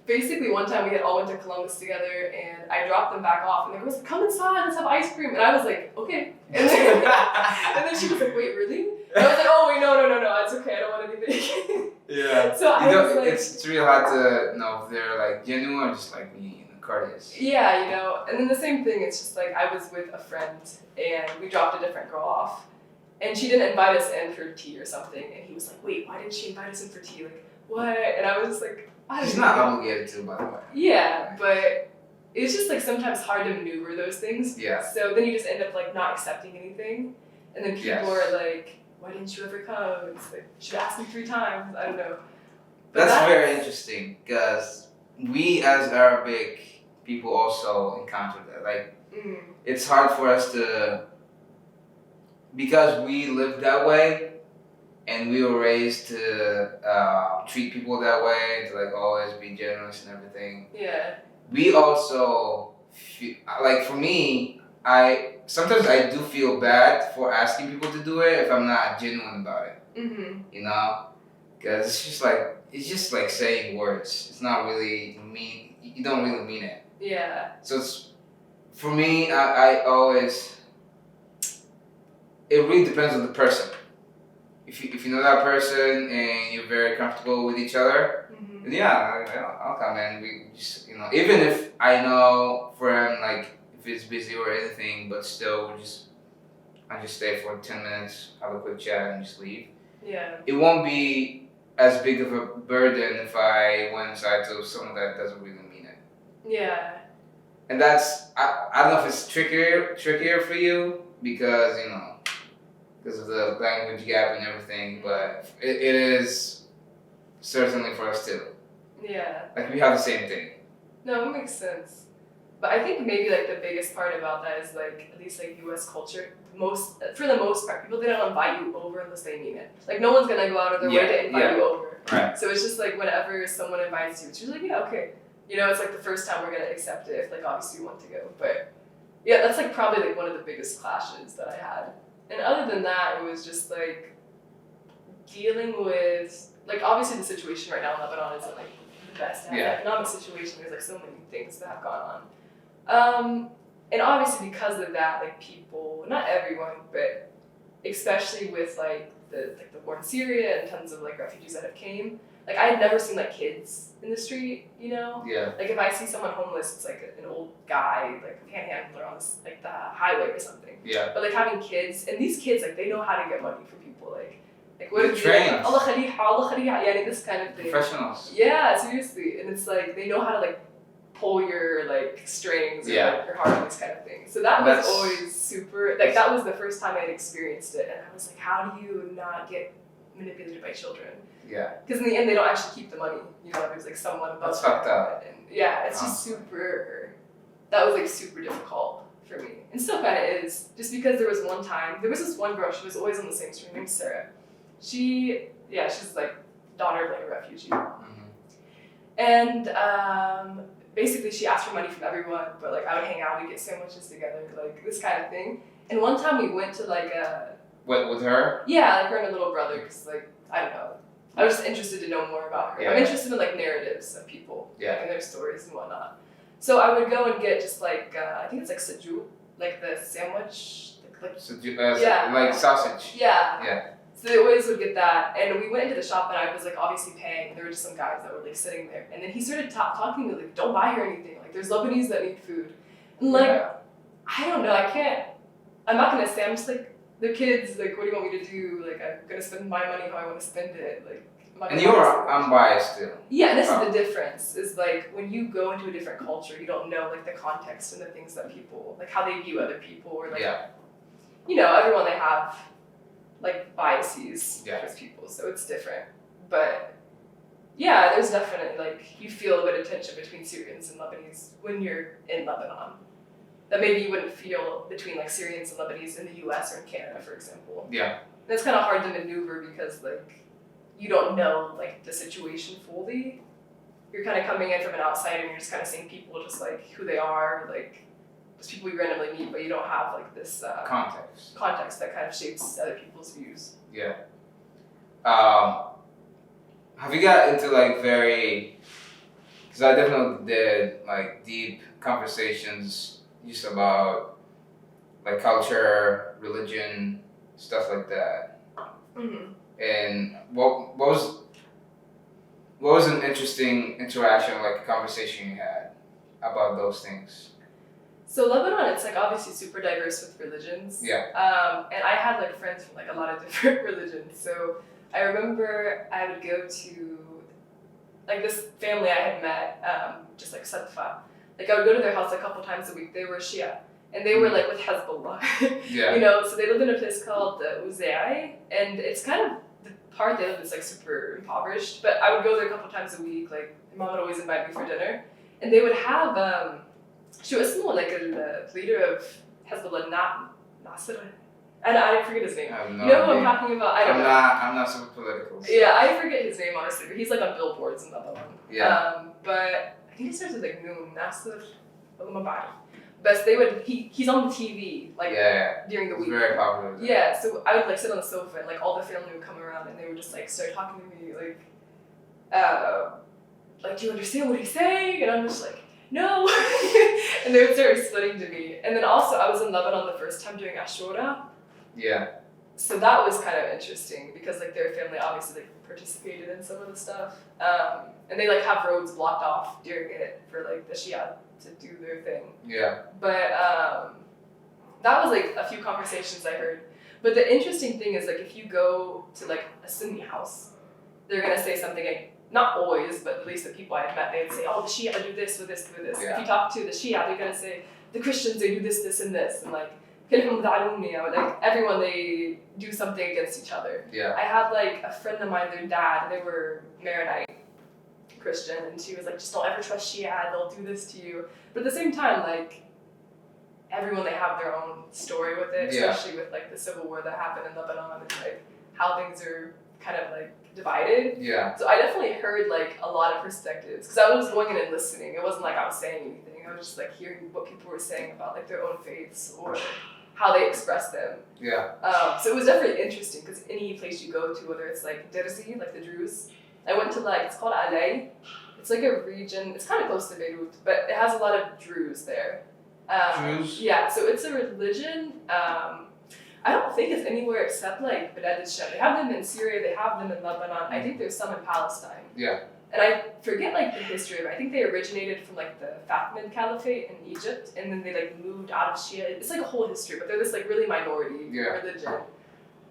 basically one time we had all went to Columbus together, and I dropped them back off, and the girl was like, "Come inside, let's have ice cream," and I was like, "Okay," and then she was like, "Wait, really?" And I was like, "Oh wait, no, it's okay, I don't want anything." Yeah. So I was like, it's really hard to know if they're like genuine or just like me, courteous. Yeah, you know, and then the same thing. It's just like I was with a friend, and we dropped a different girl off, and she didn't invite us in for tea or something, and he was like, "Wait, why didn't she invite us in for tea? Like, what?" And I was just like, "I don't She's know." not obligated to, by the way. Yeah, but it's just like sometimes hard to maneuver those things. Yeah. So then you just end up like not accepting anything, and then people are like, "Why didn't you ever come?" And it's like, "You should ask me 3 times." I don't know. But That's very interesting because we as Arabic people also encounter that. Like, it's hard for us to, because we live that way and we were raised to treat people that way, to like always be generous and everything. Yeah. We also feel, like for me, sometimes I do feel bad for asking people to do it if I'm not genuine about it. You know, because it's just like saying words. It's not really mean. You don't really mean it. Yeah. So it's, for me, I always, it really depends on the person. If you know that person and you're very comfortable with each other, then yeah, I'll come in. We just, you know, even if I know for him, like, if it's busy or anything, but still, I just stay for 10 minutes, have a quick chat, and just leave. Yeah. It won't be as big of a burden if I went inside to someone that doesn't really mean it. Yeah. And that's, I don't know if it's trickier for you because, you know, because of the language gap and everything, but it is certainly for us too. Yeah. Like, we have the same thing. No, it makes sense. But I think maybe like the biggest part about that is like, at least like US culture, for the most part, people, they don't invite you over unless they mean it. Like, no one's gonna go out of their way to invite you over. Right. So it's just like whenever someone invites you, it's usually like, yeah, okay. You know, it's like the first time we're gonna accept it if like obviously you want to go. But yeah, that's like probably like one of the biggest clashes that I had. And other than that, it was just like dealing with, like, obviously the situation right now in Lebanon isn't like the best. The economic situation, there's like so many things that have gone on. And obviously because of that, like people, not everyone, but especially with like the war in Syria and tons of like refugees that have came, like I had never seen like kids in the street, you know? Yeah. Like if I see someone homeless, it's like an old guy, like a panhandler on this, like the highway or something. Yeah. But like having kids, and these kids, like they know how to get money for people, like what They're if trained. Allah khaliha, yeah, this kind of thing. Professionals. Yeah, seriously. And it's like they know how to like pull your like strings or like, your heart and these kind of things. So that was always super, like that was the first time I had experienced it, and I was like, how do you not get manipulated by children? Yeah. Because in the end, they don't actually keep the money. You know, there's like someone above. That's fucked up. And yeah, it's just super. That was like super difficult for me, and still kind of is. Just because there was this one girl. She was always on the same street, named Sarah. She's like daughter of like a refugee. And basically, she asked for money from everyone, but like I would hang out, we'd get sandwiches together, like this kind of thing. And one time we went to like a. What, with her? Yeah, like her and her little brother, because like I don't know. I was just interested to know more about her. Yeah. I'm interested in like narratives of people, Yeah. like, and their stories and whatnot. So I would go and get just like I think it's like saju, like the sandwich, like sausage. Yeah. Yeah. So they always would get that, and we went into the shop, and I was like obviously paying, and there were just some guys that were like sitting there, and then he started talking to me like, don't buy her anything. Like there's Lebanese that need food, and like I don't know, I'm not gonna say. I'm just like. The kids, like, what do you want me to do? Like, I'm gonna spend my money how I want to spend it. Like, and you're unbiased too. Yeah, and this is the difference. Is like when you go into a different culture, you don't know like the context and the things that people, like how they view other people, or like, you know, everyone, they have like biases towards people, so it's different. But yeah, there's definitely like you feel a bit of tension between Syrians and Lebanese when you're in Lebanon. That maybe you wouldn't feel between like Syrians and Lebanese in the US or in Canada, for example. Yeah. And it's kind of hard to maneuver because like you don't know like the situation fully. You're kind of coming in from an outside and you're just kind of seeing people just like who they are, like just people you randomly meet, but you don't have like this context that kind of shapes other people's views. Yeah. Have you got into like very Because I definitely did like deep conversations just about like culture, religion, stuff like that. Mm-hmm. And what was an interesting interaction, like a conversation you had about those things? So Lebanon, it's like obviously super diverse with religions. Yeah. And I had like friends from like a lot of different religions. So I remember I would go to like this family I had met, just like Sadfa. Like I would go to their house a couple times a week. They were Shia, and they were like with Hezbollah. Yeah. You know, so they lived in a place called Uzai, and it's kind of the part they live is like super impoverished. But I would go there a couple times a week. Like my mom would always invite me for dinner, and they would have شو اسمه like the leader of Hezbollah, Nasser. I forget his name. I have no You know who I'm idea. talking about? I don't know. I'm not super political. So. Yeah, I forget his name honestly, but he's like on billboards in Lebanon. Yeah. But I think he starts with like Noon, Nasser, but he's on the TV like during the It's week. very popular. Yeah, so I would like sit on the sofa and like all the family would come around and they would just like start talking to me like do you understand what he's saying? And I'm just like, no. And they would start explaining to me. And then also I was in Lebanon the first time during Ashura. Yeah. So that was kind of interesting because like their family obviously like participated in some of the stuff. And they like have roads blocked off during it for like the Shia to do their thing. Yeah. But that was like a few conversations I heard. But the interesting thing is like if you go to like a Sunni house, they're gonna say something like, not always, but at least the people I had met, they'd say, oh, the Shia do this, with this, with this. Yeah. If you talk to the Shia, they're gonna say, the Christians, they do this, this, and this. And like, like everyone, they do something against each other. Yeah. I had like a friend of mine, their dad, they were Maronite Christian, and she was like, just don't ever trust Shia, they'll do this to you. But at the same time, like, everyone, they have their own story with it, especially with like the civil war that happened in Lebanon and like how things are kind of like divided. Yeah. So I definitely heard like a lot of perspectives because I was going in and listening. It wasn't like I was saying anything. I was just like hearing what people were saying about like their own faiths or how they express them. Yeah. So it was definitely interesting because any place you go to, whether it's like Derzi, like the Druze, I went to like, it's called Alay. It's like a region, it's kind of close to Beirut, but it has a lot of Druze there. Druze? Yeah, so it's a religion. I don't think it's anywhere except like Bilad al-Sham. They have them in Syria, they have them in Lebanon. I think there's some in Palestine. Yeah. And I forget like the history of it. I think they originated from like the Fatimid Caliphate in Egypt, and then they like moved out of Shia. It's like a whole history, but they're this like really minority religion.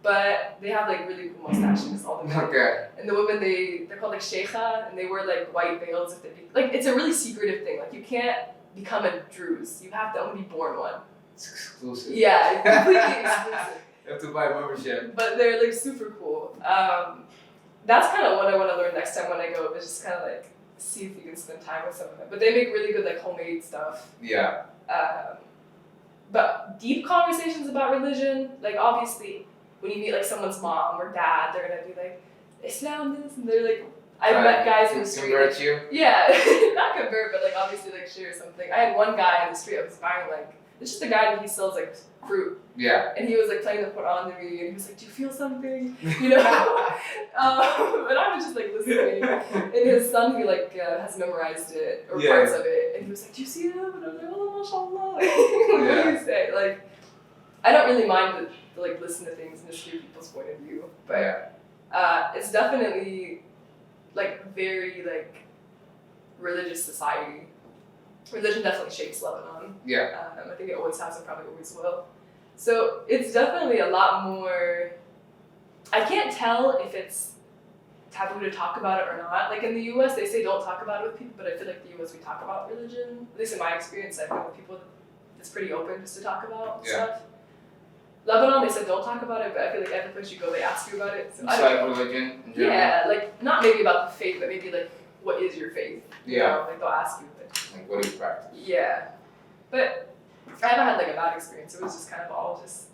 But they have like really cool mustaches, all the men. Okay. And the women, they're called like sheikha, and they wear like white veils if they like. It's a really secretive thing. Like you can't become a Druze. You have to only be born one. It's exclusive. Yeah, completely exclusive. You have to buy a membership. But they're like super cool. That's kind of what I want to learn next time when I go. Is just kind of like see if you can spend time with some of them. But they make really good like homemade stuff. Yeah. But deep conversations about religion, like obviously when you meet like someone's mom or dad, they're gonna be like Islam this, and they're like I've met guys in the street. Convert you? Yeah, not convert, but like obviously like share something. I had one guy in the street I was buying like. It's just a guy that he sells like fruit. Yeah. And he was like playing the Quran to me, and he was like, "Do you feel something?" You know. And I was just like listening. And his son, he like has memorized it or parts of it, and he was like, "Do you see them?" And I was like, "Oh, mashallah." What do you say? Like, I don't really mind to like listen to things and just hear people's point of view, but it's definitely like very like religious society. Religion definitely shapes Lebanon. Yeah. I think it always has and probably always will. So it's definitely a lot more. I can't tell if it's taboo to talk about it or not. Like in the US, they say don't talk about it with people, but I feel like the US, we talk about religion. At least in my experience, I've been with people that's pretty open just to talk about stuff. Lebanon, they said don't talk about it, but I feel like every place you go, they ask you about it. So It's like religion in general. Yeah, like not maybe about the faith, but maybe like what is your faith? You know, like they'll ask you. Like what do you practice? Yeah, but I haven't had like a bad experience. It was just kind of all just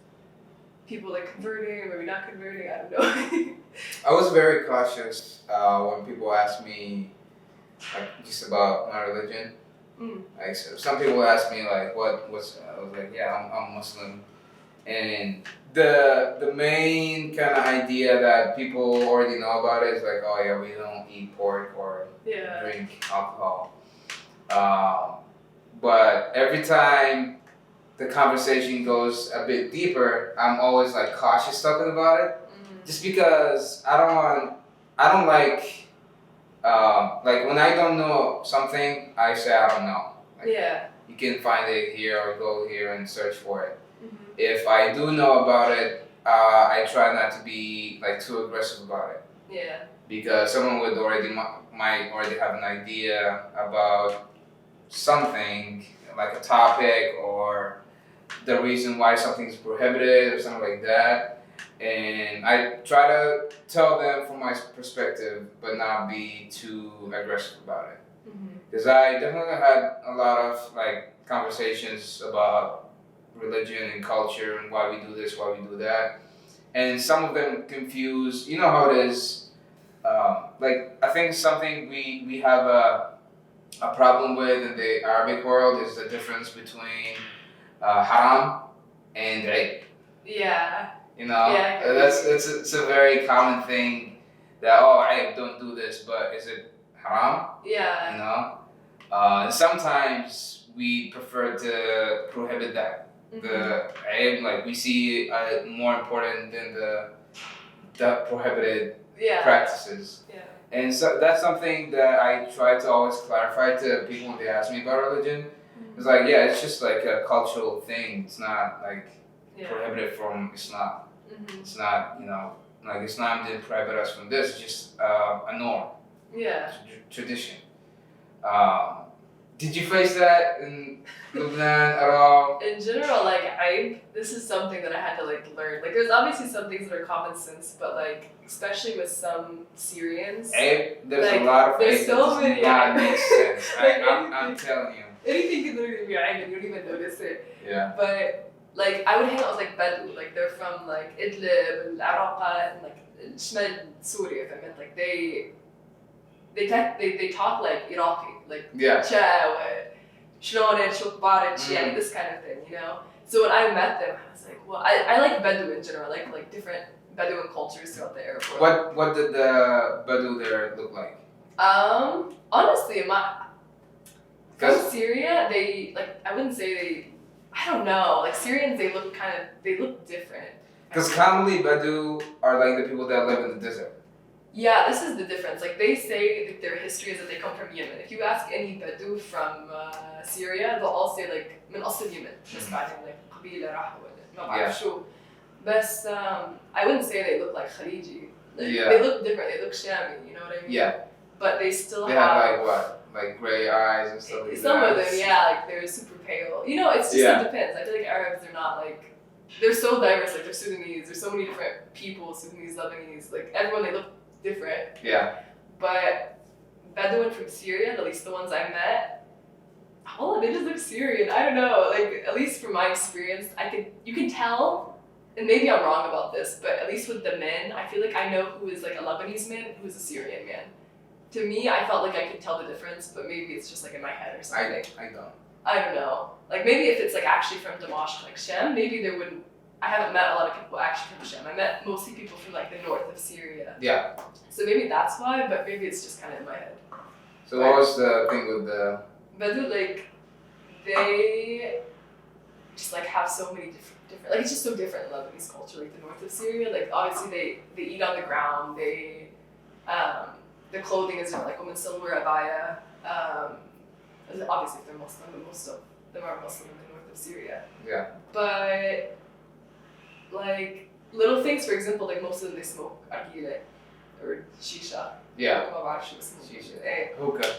people like converting or maybe not converting. I don't know. I was very cautious when people asked me like just about my religion. Like some people ask me like what's I was like I'm Muslim, and the main kind of idea that people already know about it is like we don't eat pork or drink alcohol. But every time the conversation goes a bit deeper, I'm always like cautious talking about it, just because I don't like when I don't know something, I say I don't know. Like, yeah. You can find it here or go here and search for it. If I do know about it, I try not to be like too aggressive about it. Yeah. Because someone would might already have an idea about something, like a topic or the reason why something's prohibited or something like that. And I try to tell them from my perspective, but not be too aggressive about it. Because I definitely had a lot of like conversations about religion and culture and why we do this, why we do that. And some of them confuse, you know how it is, like I think something we have a problem with in the Arabic world is the difference between haram and rape. Yeah. You know, it's a very common thing that hey, don't do this, but is it haram? Yeah. You know, sometimes we prefer to prohibit that. The aim, like we see more important than the prohibited practices. Yeah. And so that's something that I try to always clarify to people when they ask me about religion. It's like, yeah, it's just like a cultural thing. It's not like prohibited from Islam. It's not, you know, like Islam didn't prohibit us from this. It's just a norm. Yeah. Tradition. Did you face that in Lebanon at all? In general, like this is something that I had to like learn. Like there's obviously some things that are common sense, but like especially with some Syrians. There's like, a lot of there's so many. That makes sense. Like, I'm telling you. Anything can literally be aib and you don't even notice it. Yeah. But like I would hang out with like Bedu, like they're from like Idlib, Al-Araqa, and like Shmal Syria. If I meant like they talk like Iraqi, like cha, shlonet, shukbaret, yani this kind of thing, you know. So when I met them, I was like, well, I like Bedu in general, like different Bedouin cultures throughout the Arab world. What did the Bedu there look like? Honestly, from Syria, they like I wouldn't say I don't know, like Syrians they look different. Because commonly Bedu are like the people that live in the desert. Yeah, this is the difference. Like they say that their history is that they come from Yemen. If you ask any Bedu from Syria, they'll all say like من أصل Yemen. بس بعدين like قبيلة راحوا ما بعرف شو. بس I wouldn't say they look like Khaliji. They look different. They look Shami. You know what I mean? Yeah. But they still have like what? Like gray eyes and stuff like that. Some of them, yeah, like they're super pale. You know, it's just it depends. I feel like Arabs, they're not like they're so diverse. Like they're Sudanese. There's so many different people. Sudanese, Lebanese. Like everyone, they look different. Yeah. But Bedouin from Syria, at least the ones I met, they just look Syrian. I don't know. Like at least from my experience, you can tell, and maybe I'm wrong about this, but at least with the men, I feel like I know who is like a Lebanese man, who is a Syrian man. To me, I felt like I could tell the difference, but maybe it's just like in my head or something. I don't know. Like maybe if it's like actually from Damascus, like Shem, maybe there wouldn't. I haven't met a lot of people actually from Shem. I met mostly people from like the north of Syria. Yeah. So maybe that's why, but maybe it's just kind of in my head. So what was the thing with the Bedu? Like they just like have so many different like it's just so different in Lebanese culture. Like the north of Syria, like obviously they eat on the ground. They the clothing is different. Like women still wear abaya. Obviously if they're Muslim, but most of them are Muslim in the north of Syria. Yeah. But like little things, for example, like most of them they smoke argile or shisha. Yeah. Hookah.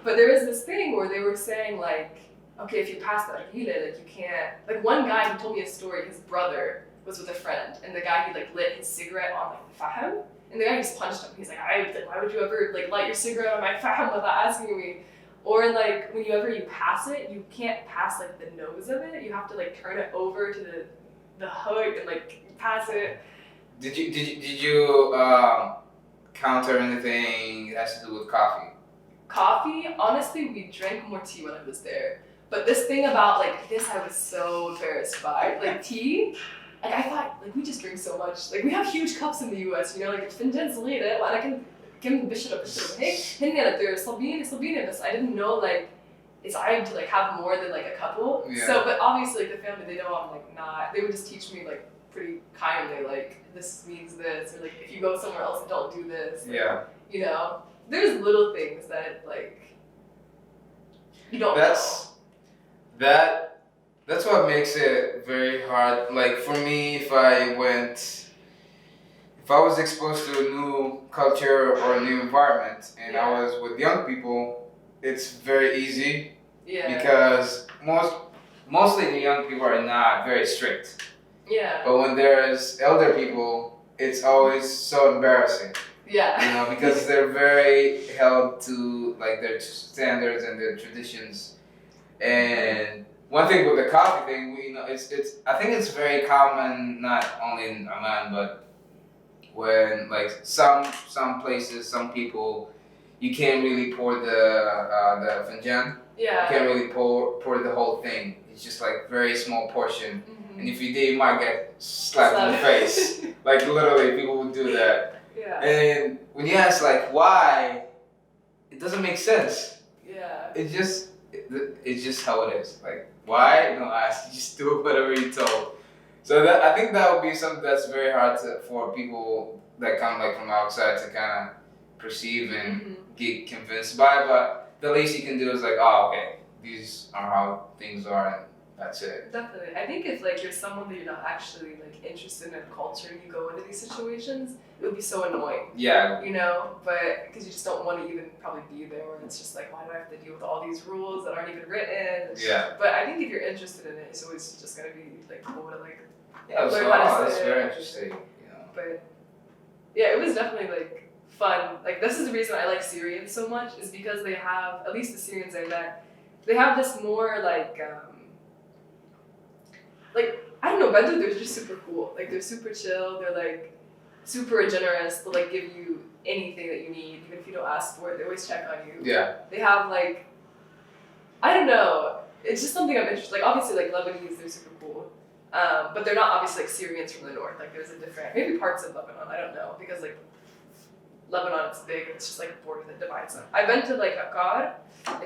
But there is this thing where they were saying like, okay, if you pass the argile, like you can't. Like one guy who told me a story, his brother was with a friend, and the guy he like lit his cigarette on like the faham, and the guy just punched him. He's like, why would you ever like light your cigarette on my faham without asking me? Or like whenever you pass it, you can't pass like the nose of it. You have to like turn it over to the hood and like pass it. Did you counter anything that has to do with coffee? Coffee, honestly, we drank more tea when I was there. But this thing about like this, I was so embarrassed by. Like tea, like I thought like we just drink so much. Like we have huge cups in the U.S. You know, like it's finjan salida, and I can كم بشرب هيك هن like they're صابين بس I didn't know like it's I to like have more than like a couple. Yeah. So but obviously like the family they know I'm like not. They would just teach me like pretty kindly like this means this or like if you go somewhere else don't do this. Like, Yeah. You know, there's little things that like you don't That's what makes it very hard. Like for me, if I was exposed to a new culture or a new environment and I was with young people, it's very easy. Yeah. Because mostly the young people are not very strict. Yeah. But when there's elder people, it's always so embarrassing. Yeah. You know, because they're very held to like their standards and their traditions. And one thing with the coffee thing, it's I think it's very common not only in Oman but when like some places, some people, you can't really pour the finjan. Yeah. You can't really pour the whole thing. It's just like very small portion. Mm-hmm. And if you did, you might get slapped in the face. Like literally, people would do that. Yeah. And when you ask like why, it doesn't make sense. Yeah. It's just how it is. Like why? No ask. You just do whatever you're told. So I think that would be something that's very hard for people that come like from outside to kind of perceive and get convinced by. But the least you can do is like, oh, okay, these are how things are, and that's it. Definitely. I think if like you're someone that you're not actually like interested in culture and you go into these situations, it would be so annoying. Yeah. You know, but because you just don't want to even probably be there, or it's just like, why do I have to deal with all these rules that aren't even written? Yeah. But I think if you're interested in it, it's always just gonna be like cool to like. Yeah. So that's very interesting. You know. But yeah, it was definitely like fun. Like this is the reason I like Syrians so much is because they have, at least the Syrians I met, they have this more like I don't know, Bedouin, they're just super cool. Like they're super chill, they're like super generous, they'll like give you anything that you need, even if you don't ask for it, they always check on you. Yeah. They have like, I don't know, it's just something I'm interested, like obviously like Lebanese, they're super cool. But they're not obviously like Syrians from the north, like there's a different, maybe parts of Lebanon, I don't know, because like Lebanon is big, it's just like a border that divides them. I've been to like Akkad,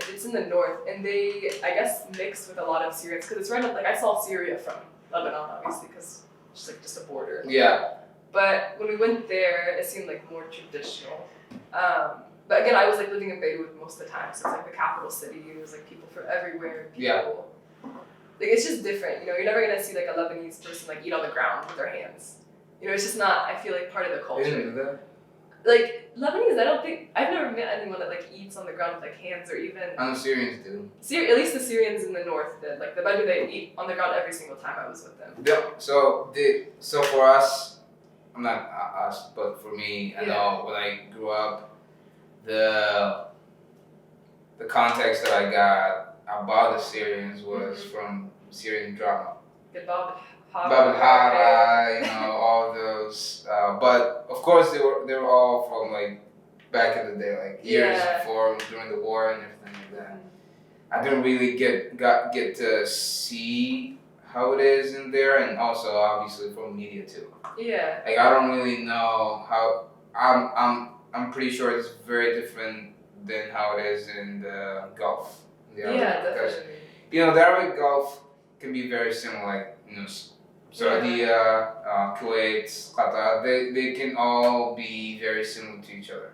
it's in the north, and they, I guess, mixed with a lot of Syrians, because it's right up, like I saw Syria from Lebanon, obviously, because it's like just a border. Yeah. But when we went there, it seemed like more traditional. But again, I was like living in Beirut most of the time, so it's like the capital city, there's like people from everywhere, people. Yeah. Like it's just different, you know, you're never gonna see like a Lebanese person like eat on the ground with their hands. You know, it's just not, I feel like, part of the culture. You didn't do that? Like Lebanese, I don't think I've never met anyone that like eats on the ground with like hands or even. I know Syrians do. At least the Syrians in the north did. Like the Bedouin, they eat on the ground every single time I was with them. Yeah. So for us, I'm not us, but for me, I know when I grew up, the context that I got about the Syrians was from Syrian drama. Bab Hara, you know, all those. But of course, they were all from like back in the day, like years before, during the war and everything like that. I didn't really get to see how it is in there, and also obviously from media too. Yeah. Like I don't really know how. I'm pretty sure it's very different than how it is in the Gulf. Definitely. You know, the Arabic Gulf can be very similar, like you know. Saudi, Kuwait, Qatar, they can all be very similar to each other.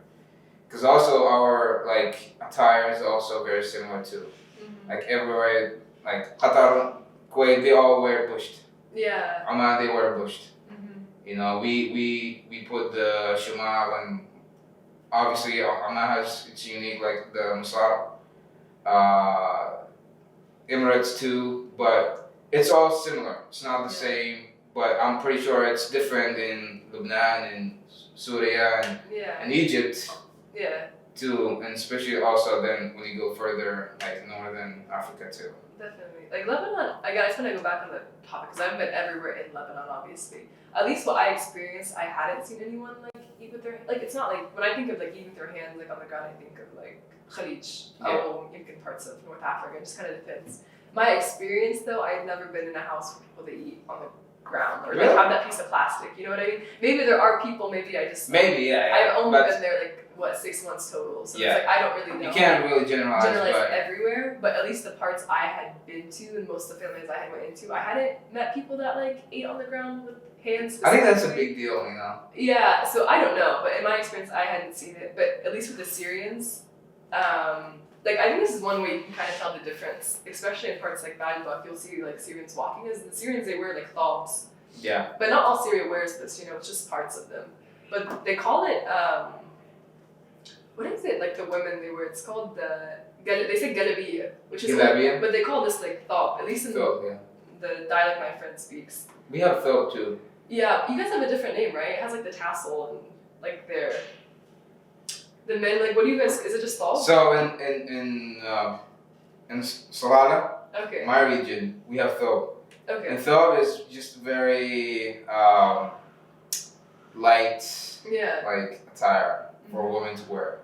Because also our like attire is also very similar too. Like everywhere, like Qatar, Kuwait, they all wear bushed. Yeah. Oman, they wear bushed. You know, we put the shamal, and obviously Oman has its unique like the Musar, Emirates too, but it's all similar. It's not the same, but I'm pretty sure it's different in Lebanon and Syria and Egypt. Yeah. Too, and especially also then when you go further, like northern Africa too. Definitely. Like Lebanon, I just want to go back on the topic because I've been everywhere in Lebanon, obviously. At least what I experienced, I hadn't seen anyone like eat with their, like it's not like, when I think of like eating with their hands like on the ground, I think of like Khalij, in parts of North Africa, it just kind of depends. My experience though, I've never been in a house where people that eat on the ground or Really? like have that piece of plastic. You know what I mean? Maybe there are people. Maybe I just I've only been there like 6 months total, so it's like I don't really know. You can't really generalize but everywhere, but at least the parts I had been to and most of the families I had went into, I hadn't met people that like ate on the ground with hands. I think that's a big deal, you know. Yeah, so I don't know, but in my experience, I hadn't seen it. But at least with the Syrians, like I think this is one way you can kind of tell the difference, especially in parts like Baalbek. You'll see like Syrians walking. As the Syrians, they wear like thobs. Yeah. But not all Syria wears this, you know. It's just parts of them. But they call it what is it? Like the women they wear. It's called they say galabiya, which is like, but they call this like thob. At least in the dialect my friend speaks. We have thob too. Yeah, you guys have a different name, right? It has like the tassel and like the men, like what do you guys, is it just thob? So in Salada, okay, my region, we have thob. Okay. And thob is just very light, like attire for women to wear.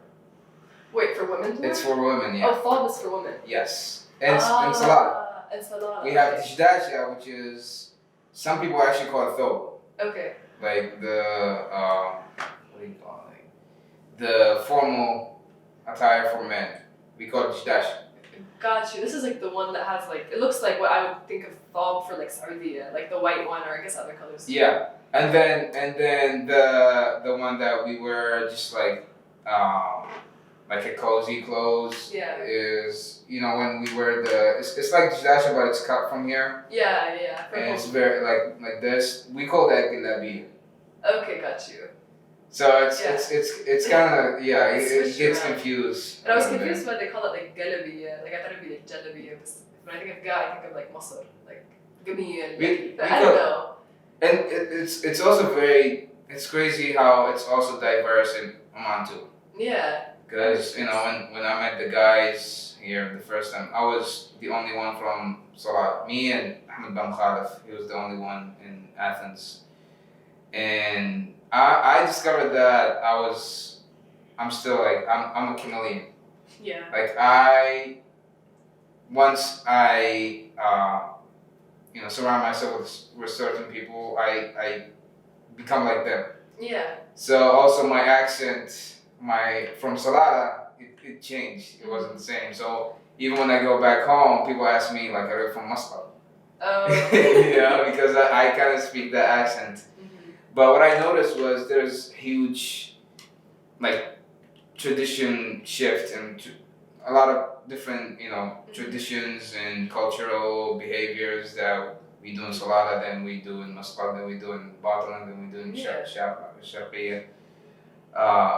Wait, for women to wear? It's for women, yeah. Oh, thob is for women. Yes. And Salada. And Salada. We have Dishdasha, which is, some people actually call it thob. Okay. Like the what do you call it? The formal attire for men. We call it Disdash. Got you. This is like the one that has like, it looks like what I would think of thob for like Sardiya, like the white one, or I guess other colors. Yeah. And then the one that we wear just like a cozy clothes is, you know, when we wear it's like Dishdasha, but it's cut from here. Yeah. And it's very like this. We call that gilabi. Okay, got you. So it's kind of it gets confused. And I was confused why they call it like galabiya. Like I thought it'd be like jalabiya. When I think of guy, I think of like Masr, like gamiya and I don't know. And it's also it's crazy how it's also diverse in Oman too. Yeah. Because you know when I met the guys here the first time, I was the only one from Salat. Me and Ahmed Ben Khalif, he was the only one in Athens, and I discovered that I'm still like I'm a chameleon. Yeah. Like once I surround myself with certain people, I become like them. Yeah. So also my accent, from Salada, it changed. It wasn't the same. So even when I go back home, people ask me like, are you from Muscat? Oh. You know, because I kind of speak that accent. Mm-hmm. But what I noticed was there's huge like tradition shift and a lot of different, you know, traditions and cultural behaviors that we do in Salada than we do in Muscat, than we do in Batlan, than we do in Sharqiyya.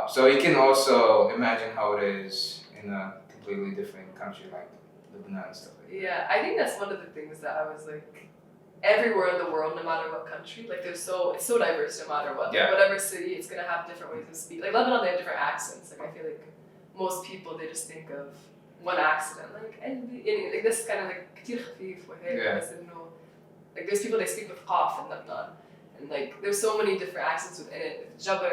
So you can also imagine how it is in a completely different country like Lebanon and stuff like that. Yeah, I think that's one of the things that I was like, everywhere in the world, no matter what country, like it's so diverse no matter what. Yeah. Like, whatever city, it's gonna have different ways to speak. Like Lebanon, they have different accents. Like I feel like most people, they just think of one accent. Like this kind of like كتير خفيف وهيك بس إنه like there's people they speak with qaf in Lebanon. And like there's so many different accents within it. Jabal,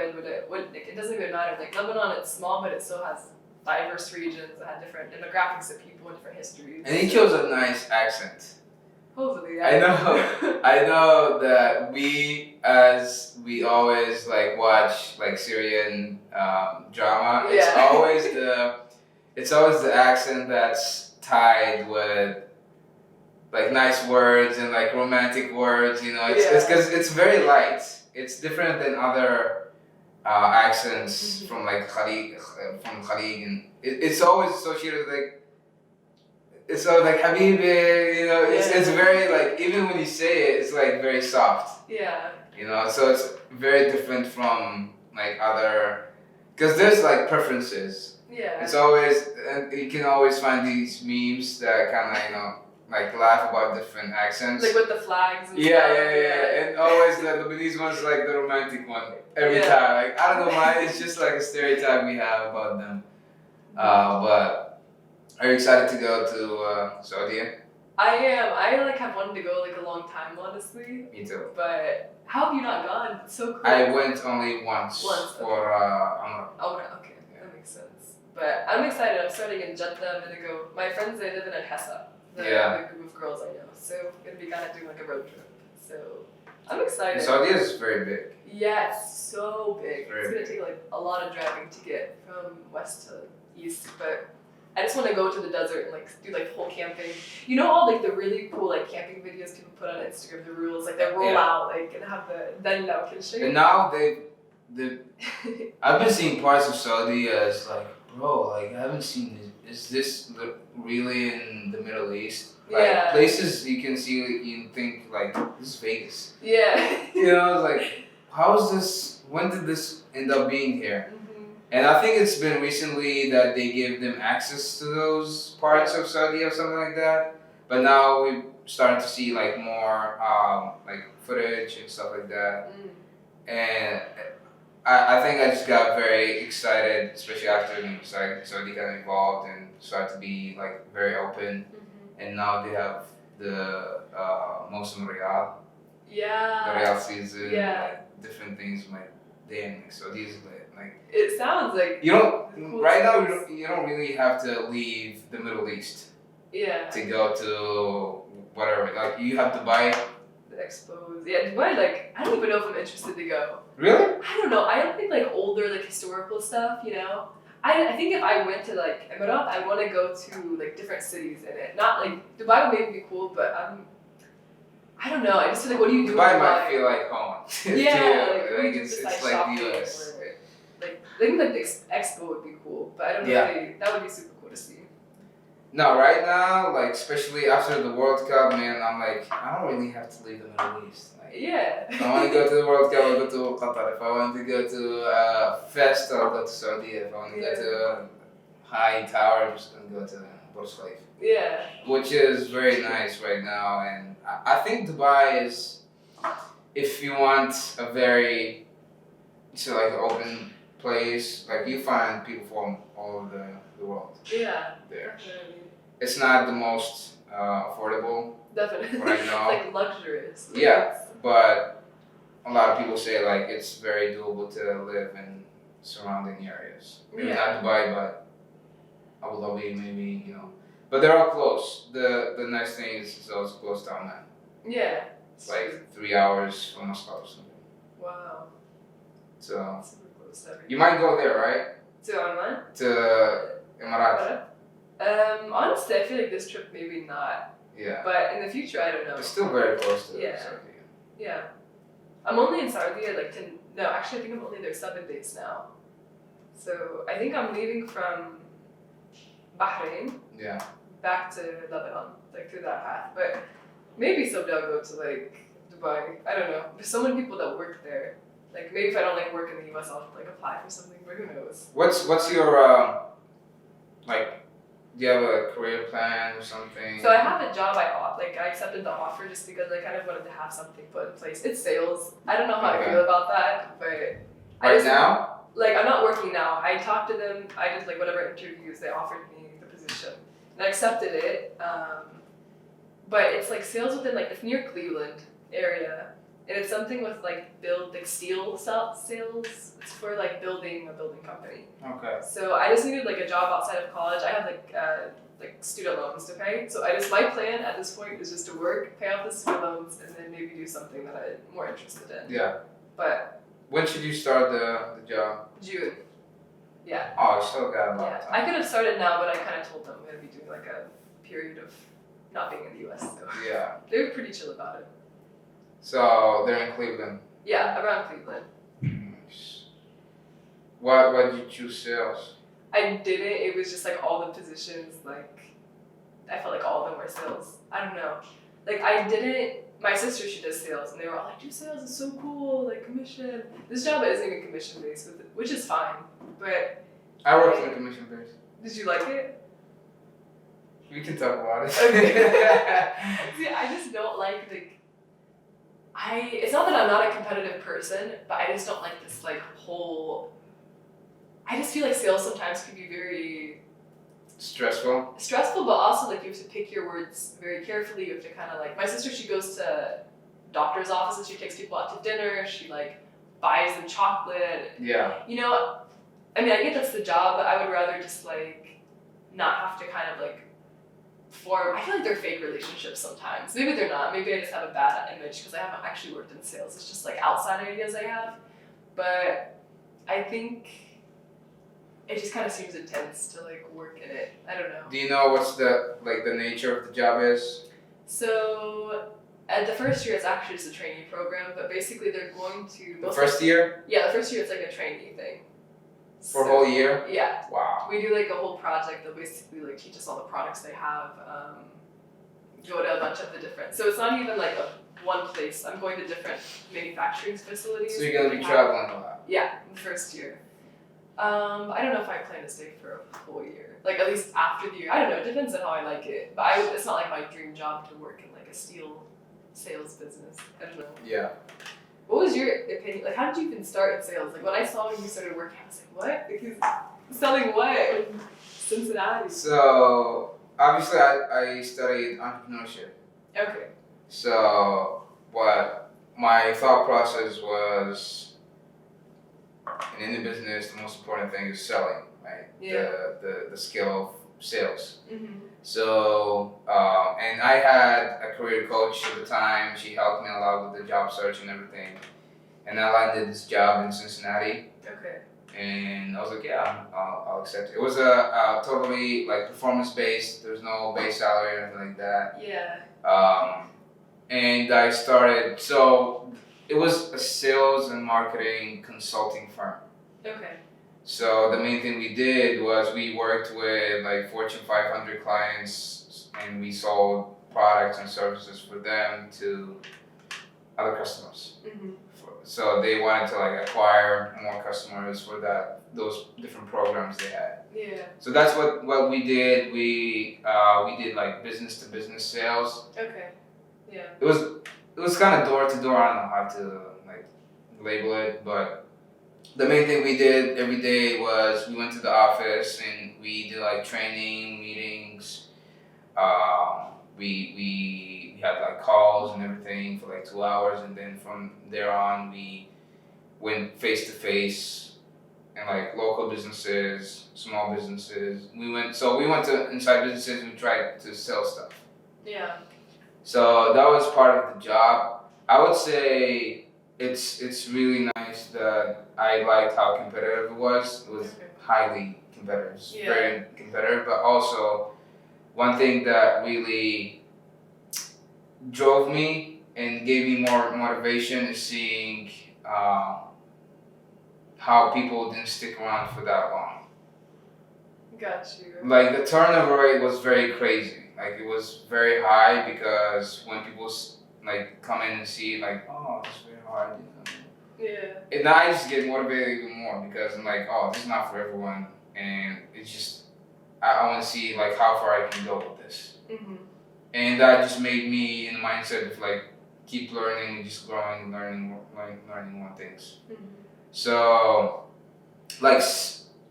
like it doesn't even matter. Like Lebanon, it's small, but it still has diverse regions that have different demographics of people and different histories. And he chose a nice accent. Hopefully, I know that we always like watch like Syrian drama. Yeah. It's always the accent that's tied with like nice words and like romantic words, you know. It's because it's very light. It's different than other accents from like Khalid, and it's always associated with like. It's always like Habibi, you know. It's very like, even when you say it, it's like very soft. Yeah. You know, so it's very different from like other, because there's like preferences. Yeah. It's always, and you can always find these memes that kind of, you know, like laugh about different accents. Like with the flags and stuff. Yeah. And always the Lebanese one's like the romantic one every time. Like, I don't know why, it's just like a stereotype we have about them. But are you excited to go to Saudi? I am. I like have wanted to go like a long time, honestly. Me too. But how have you not gone? It's so cool. I went only once for Umrah. Umrah, okay. Yeah. That makes sense. But I'm excited. I'm starting in Jeddah. I'm gonna go. My friends, they live in Al-Hassa. The group of girls I know. So I'm gonna be kind of doing like a road trip. So I'm excited. Saudi is very big. Yeah, it's so big. Very It's gonna take like a lot of driving to get from west to east, but I just want to go to the desert and like do like whole camping. You know all like the really cool like camping videos people put on Instagram, the rules like they roll out like and have the then now can show you. And now I've been seeing parts of Saudi as like, bro, like I haven't seen this. Is this really in the Middle East? Like places you can see, you think like this is Vegas. Yeah. You know, it's like how is this? When did this end up being here? And I think it's been recently that they give them access to those parts of Saudi or something like that. But now we're starting to see like more like footage and stuff like that. And I think I just got very excited, especially after Saudi got involved and started to be like very open. And now they have the Mosum Riyadh. Yeah. The Riyadh season. Yeah. Like, different things. I'm like, damn, so these like. It sounds like you don't right now. You don't really have to leave the Middle East. Yeah. To go to whatever, like you have to buy. The expos. Yeah, Dubai. Like I don't even know if I'm interested to go. Really? I don't know. I don't think like older like historical stuff. You know. I think if I went to like Emirat, I want to go to like different cities in it. Not like Dubai would maybe be cool, but I don't know. I just feel like what do you do? Dubai might feel like home. Yeah, like it's like the US. Like I think like the expo would be cool, but I don't know if that would be super cool to see. No, right now, like especially after the World Cup, man, I'm like I don't really have to leave the Middle East. Like, if I want to go to the World Cup, I'll go to Qatar. If I want to go to Fest, I'll go to Saudi. If I want to go to High Tower, I'm just gonna go to Burj Khalifa. Yeah. Which is very nice right now, and I think Dubai is, if you want a very, like open place, like you find people from all over the world. Yeah. There. Definitely. It's not the most affordable. Definitely. Right now. Like luxurious. Yeah, but a lot of people say like it's very doable to live in surrounding areas. Maybe not Dubai, but Abu Dhabi, maybe, you know. But they're all close. The nice thing is it's always close to Oman. Yeah. It's like 3 hours from Moscow or something. Wow. So Super close. you might go there, right? To Oman? To Emirat. Honestly, I feel like this trip maybe not. Yeah. But in the future, I don't know. It's still very close to Yeah. Saudi. Yeah. I'm only in Saudi like no, actually I think I'm only there 7 days now. So I think I'm leaving from Bahrain. Yeah. Back to Lebanon, like through that path. But maybe someday I'll go to like Dubai. I don't know. There's so many people that work there. Like maybe if I don't like work in the US, I'll like apply for something. But who knows? What's your like? Do you have a career plan or something? So I have a job. I accepted the offer just because I kind of wanted to have something put in place. It's sales. I don't know how I feel about that, but right now. Like I'm not working now. I talked to them. I did like whatever interviews they offered me the position, and I accepted it. But it's like sales within like it's near Cleveland area, and it's something with like steel sales. It's for like building a building company. Okay. So I just needed like a job outside of college. I have like student loans to pay. So my plan at this point is just to work, pay off the student loans, and then maybe do something that I'm more interested in. Yeah. But when should you start the job? June. Yeah. Oh, you still got a lot of time. I could have started now, but I kind of told them I'm going to be doing like a period of not being in the US. So. Yeah. They were pretty chill about it. So they're in Cleveland. Yeah, around Cleveland. Nice. Why did you choose sales? I didn't. It was just like all the positions, like I felt like all of them were sales. I don't know. Like I didn't. My sister, she does sales, and they were all like, "Dude, sales is so cool, like commission." This job isn't even commission based, which is fine. But I worked in a commission based. Did you like it? We can talk about it. Okay. See, I just don't like it's not that I'm not a competitive person, but I just don't like this like whole. I just feel like sales sometimes can be very stressful, but also like you have to pick your words very carefully. You have to kind of like my sister. She goes to doctor's offices. She takes people out to dinner. She like buys them chocolate. Yeah. You know, I mean, I get that's the job, but I would rather just like not have to kind of like form. I feel like they're fake relationships sometimes. Maybe they're not. Maybe I just have a bad image because I haven't actually worked in sales. It's just like outside ideas I have. But I think it just kind of seems intense to like work in it. I don't know. Do you know what's the nature of the job is? So at the first year, it's actually just a trainee program, but basically they're going to... The first year? Yeah, the first year it's like a trainee thing. For a whole year? Yeah. Wow. We do like a whole project that basically like teach us all the products they have, go to a bunch of the different... So it's not even like one place. I'm going to different manufacturing facilities. So you're going to be traveling a lot? Yeah, the first year. I don't know if I plan to stay for a whole year. Like at least after the year. I don't know, it depends on how I like it. But it's not like my dream job to work in like a steel sales business. I don't know. Yeah. What was your opinion? Like, how did you even start in sales? Like, when I saw when you started working, I was like, what? Because selling what in Cincinnati? So, obviously, I studied entrepreneurship. Okay. So, what my thought process was, in any business, the most important thing is selling, right? Yeah. The skill of sales. Mm-hmm. So, and I had a career coach at the time. She helped me a lot with the job search and everything. And I landed this job in Cincinnati. Okay. And I was like, yeah, I'll accept it. It was a totally like performance based. There's no base salary or anything like that. Yeah. And I started. So it was a sales and marketing consulting firm. Okay. So the main thing we did was we worked with like Fortune 500 clients, and we sold products and services for them to other customers. Mm-hmm. So they wanted to like acquire more customers for those different programs they had. Yeah. So that's what we did. We did like business to business sales. Okay. Yeah. It was kind of door to door. I don't know how to like label it, but the main thing we did every day was we went to the office and we did like training, meetings. We had like calls and everything for like 2 hours, and then from there on we went face to face and like local businesses, small businesses. We went to inside businesses and we tried to sell stuff. Yeah. So that was part of the job. I would say it's really nice that I liked how competitive it was. It was highly competitive. It's very competitive, but also one thing that really drove me and gave me more motivation is seeing how people didn't stick around for that long. Got you. Like the turnover rate was very crazy. Like it was very high because when people like come in and see like, oh, it's very hard. Yeah. And I just get motivated even more because I'm like, oh, this is not for everyone, and it's just I want to see like how far I can go with this. Mm-hmm. And that just made me in the mindset of like keep learning and just growing, learning more things. Mm-hmm. So like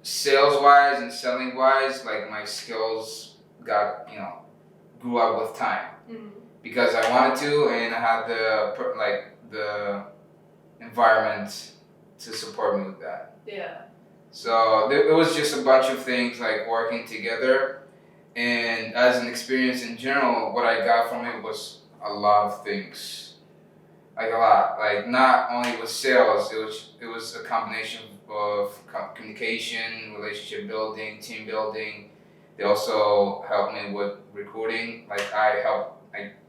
sales wise and selling wise, like my skills got grew up with time. Mm-hmm. Because I wanted to, and I had the environment to support me with that. Yeah. So it was just a bunch of things like working together. And as an experience in general, what I got from it was a lot of things. Like a lot. Like not only with sales, it was a combination of communication, relationship building, team building. They also helped me with recruiting. Like I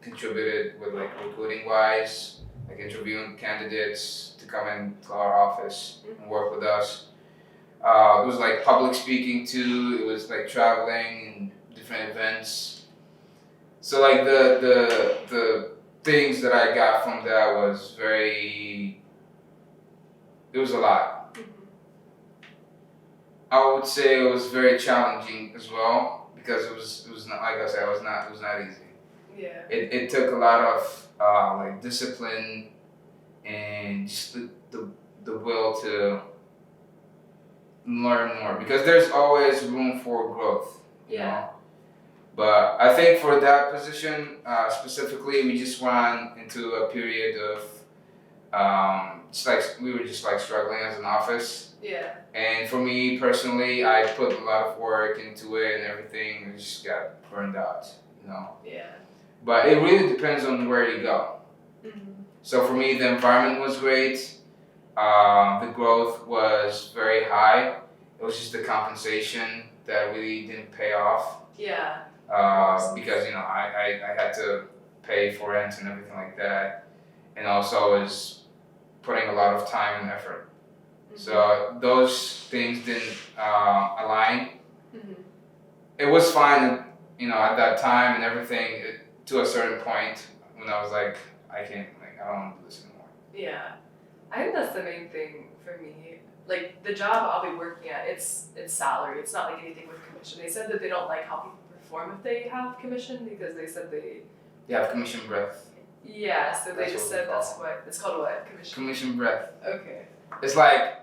contributed with like recruiting wise, like interviewing candidates to come into our office and work with us. It was like public speaking too. It was like traveling and different events. So like the things that I got from that was it was a lot. Mm-hmm. I would say it was very challenging as well because it was not, like I said, it was not easy. Yeah. It took a lot of like discipline and just the will to learn more because there's always room for growth. You know? But I think for that position specifically, we just ran into a period of just like we were just like struggling as an office. Yeah. And for me personally, I put a lot of work into it and everything. I just got burned out. you know. Yeah. But it really depends on where you go. Mm-hmm. So for me, the environment was great. The growth was very high. It was just the compensation that really didn't pay off. Yeah. Because I had to pay for rent and everything like that, and also was putting a lot of time and effort. Mm-hmm. So those things didn't align. Mm-hmm. It was fine, at that time and everything to a certain point when I was like, I don't want to do this anymore. Yeah, I think that's the main thing for me. Like the job I'll be working at, it's salary. It's not like anything with commission. They said that they don't like how people perform if they have commission because they said they have commission breath. Yeah, so they just said that's what it's called. What commission? Commission breath. Okay. It's like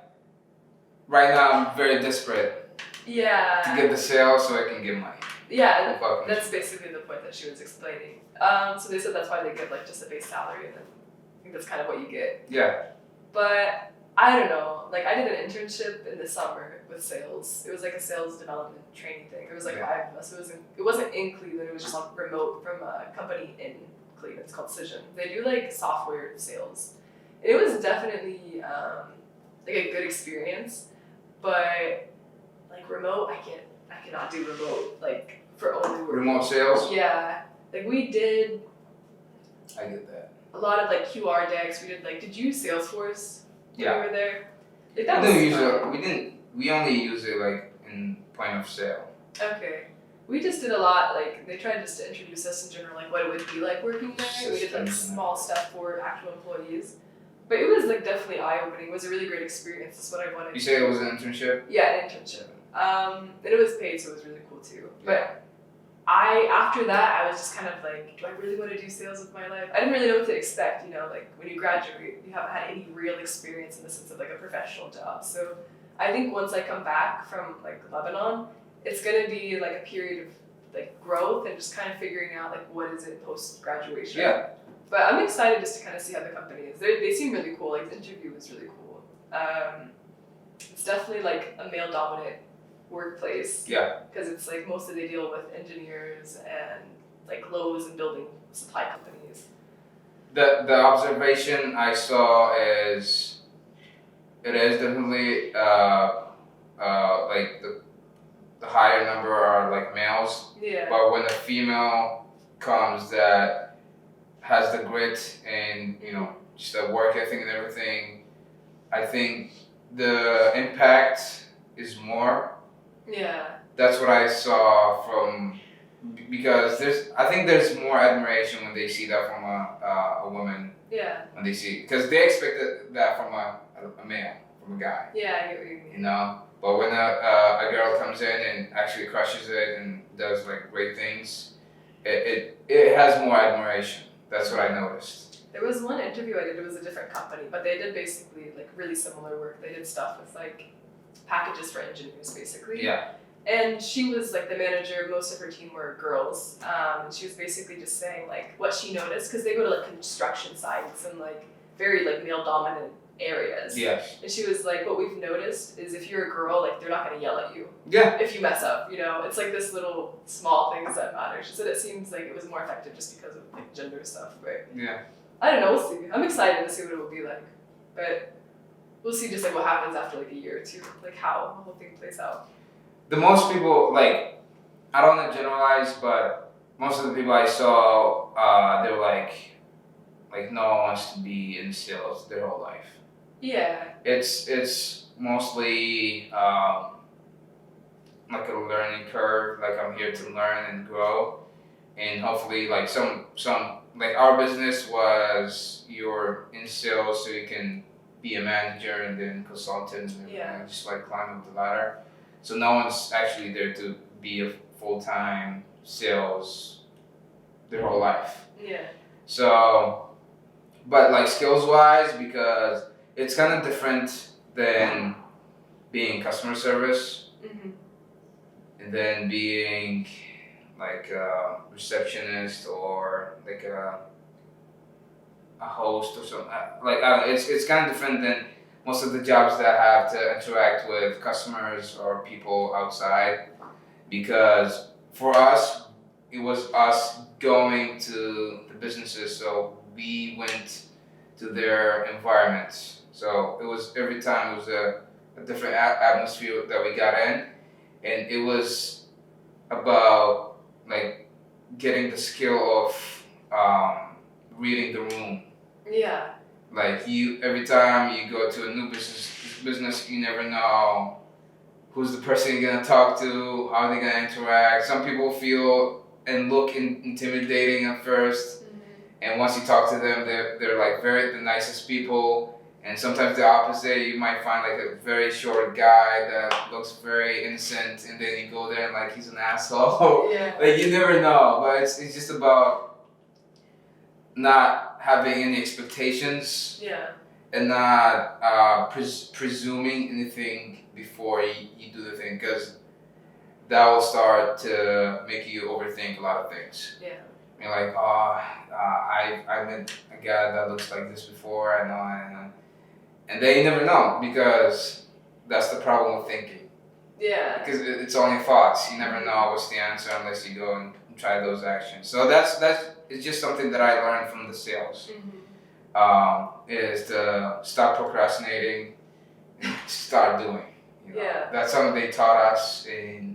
right now I'm very desperate. Yeah. To get the sale so I can get money. Yeah, that's basically the point that she was explaining. So they said that's why they give like just a base salary, and then I think that's kind of what you get. Yeah. But I don't know. Like I did an internship in the summer with sales. It was like a sales development training thing. It was like 5 of us. It wasn't in Cleveland. It was just like remote from a company in Cleveland. It's called Cision. They do like software sales. It was definitely like a good experience, but like remote, I cannot do remote like for only work. Remote sales? Yeah, like we did. I get that. A lot of like QR decks. We did like. Did you use Salesforce when you were there? Like, that we only use it like in point of sale. Okay. We just did a lot, like, they tried just to introduce us in general, like, what it would be like working there. We did, like, small stuff for actual employees. But it was, like, definitely eye-opening. It was a really great experience. That's what I wanted. You say it was an internship? Yeah, an internship. And it was paid, so it was really cool, too. But after that, I was just kind of like, do I really want to do sales with my life? I didn't really know what to expect, like, when you graduate, you haven't had any real experience in the sense of, like, a professional job. So I think once I come back from, like, Lebanon, it's going to be like a period of like growth and just kind of figuring out like what is it post graduation. Yeah. But I'm excited just to kind of see how the company is. They seem really cool. Like the interview was really cool. It's definitely like a male dominant workplace. Yeah. Because it's like mostly they deal with engineers and like Lowe's and building supply companies. The observation I saw is it is definitely like the higher number are like males. Yeah. But when a female comes that has the grit and just the work ethic and everything, I think the impact is more. Yeah. That's what I saw because I think there's more admiration when they see that from a woman. Yeah. When they see, because they expected that from a male, from a guy. Yeah, I get what you mean. But when a girl comes in and actually crushes it and does like great things, it has more admiration. That's what I noticed. There was one interview I did. It was a different company, but they did basically like really similar work. They did stuff with like packages for engineers, basically. Yeah. And she was like the manager. Most of her team were girls. And she was basically just saying like what she noticed because they go to like construction sites and like very like male dominant areas. Yes. And she was like, what we've noticed is if you're a girl, like they're not gonna yell at you. Yeah. If you mess up, it's like this little small things that matter. She said it seems like it was more effective just because of like gender stuff, but yeah. I don't know, we'll see. I'm excited to see what it will be like. But we'll see just like what happens after like a year or two, like how the whole thing plays out. The most people, like, I don't want to generalize, but most of the people I saw, they were like no one wants to be in sales their whole life. Yeah. It's mostly like a learning curve. Like I'm here to learn and grow, and hopefully like some like our business was you're in sales so you can be a manager and then consultant and just like climb up the ladder. So no one's actually there to be a full-time sales their whole life. Yeah. So, but like skills-wise, because it's kind of different than being customer service, and then being like a receptionist or like a host or something. Like it's kind of different than most of the jobs that have to interact with customers or people outside. Because for us, it was us going to the businesses, so we went to their environments. So it was every time it was a different atmosphere that we got in, and it was about like getting the skill of reading the room. Yeah. Like every time you go to a new business, you never know who's the person you're gonna talk to, how they're gonna interact. Some people feel and look intimidating at first, and once you talk to them, they're like the nicest people. And sometimes the opposite, you might find like a very short guy that looks very innocent, and then you go there and like he's an asshole. Yeah. Like you never know, but it's just about not having any expectations. Yeah. And not presuming anything before you do the thing, because that will start to make you overthink a lot of things. Yeah. You're like, I met a guy that looks like this before, I know. And then you never know, because that's the problem with thinking. Yeah. Because it's only thoughts. You never know what's the answer unless you go and try those actions. So that's it's just something that I learned from the sales. Is to stop procrastinating and start doing. You know? Yeah. That's something they taught us,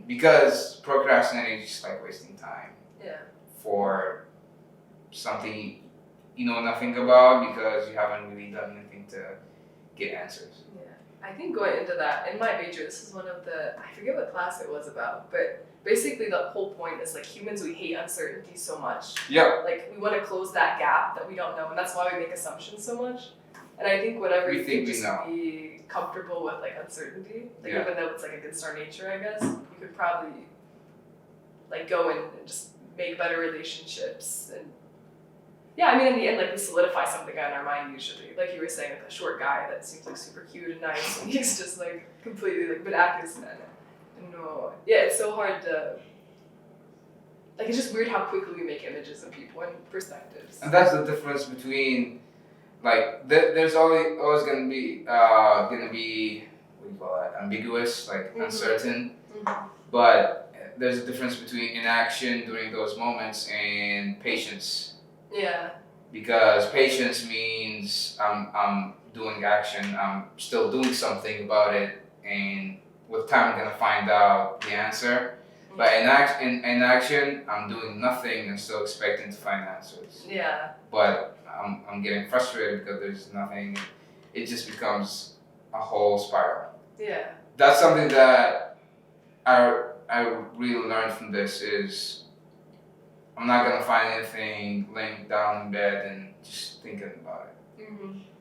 because procrastinating is just like wasting time. Yeah. For something you know nothing about, because you haven't really done anything to get answers. Yeah. I think going into that, in my major, this is one of the, I forget what class it was about, but basically the whole point is like humans, we hate uncertainty so much. Yeah. Like we want to close that gap that we don't know, and that's why we make assumptions so much. And I think whenever you can just be comfortable with like uncertainty, like even though it's like against our nature, I guess, you could probably like go in and just make better relationships. And yeah, I mean in the end, like we solidify something on our mind usually. Like you were saying, like a short guy that seems like super cute and nice, and he's just like completely like bananas. No, yeah, it's so hard to. Like it's just weird how quickly we make images of people and perspectives. And that's the difference between, like, there's always gonna be what do you call that? Ambiguous, like uncertain. But there's a difference between inaction during those moments and patience. Yeah. Because patience means I'm doing action. I'm still doing something about it, and with time I'm gonna find out the answer. But in action, I'm doing nothing and still expecting to find answers. Yeah. But I'm getting frustrated because there's nothing. It just becomes a whole spiral. Yeah. That's something that I really learned from this is I'm not gonna find anything laying down in bed and just thinking about it.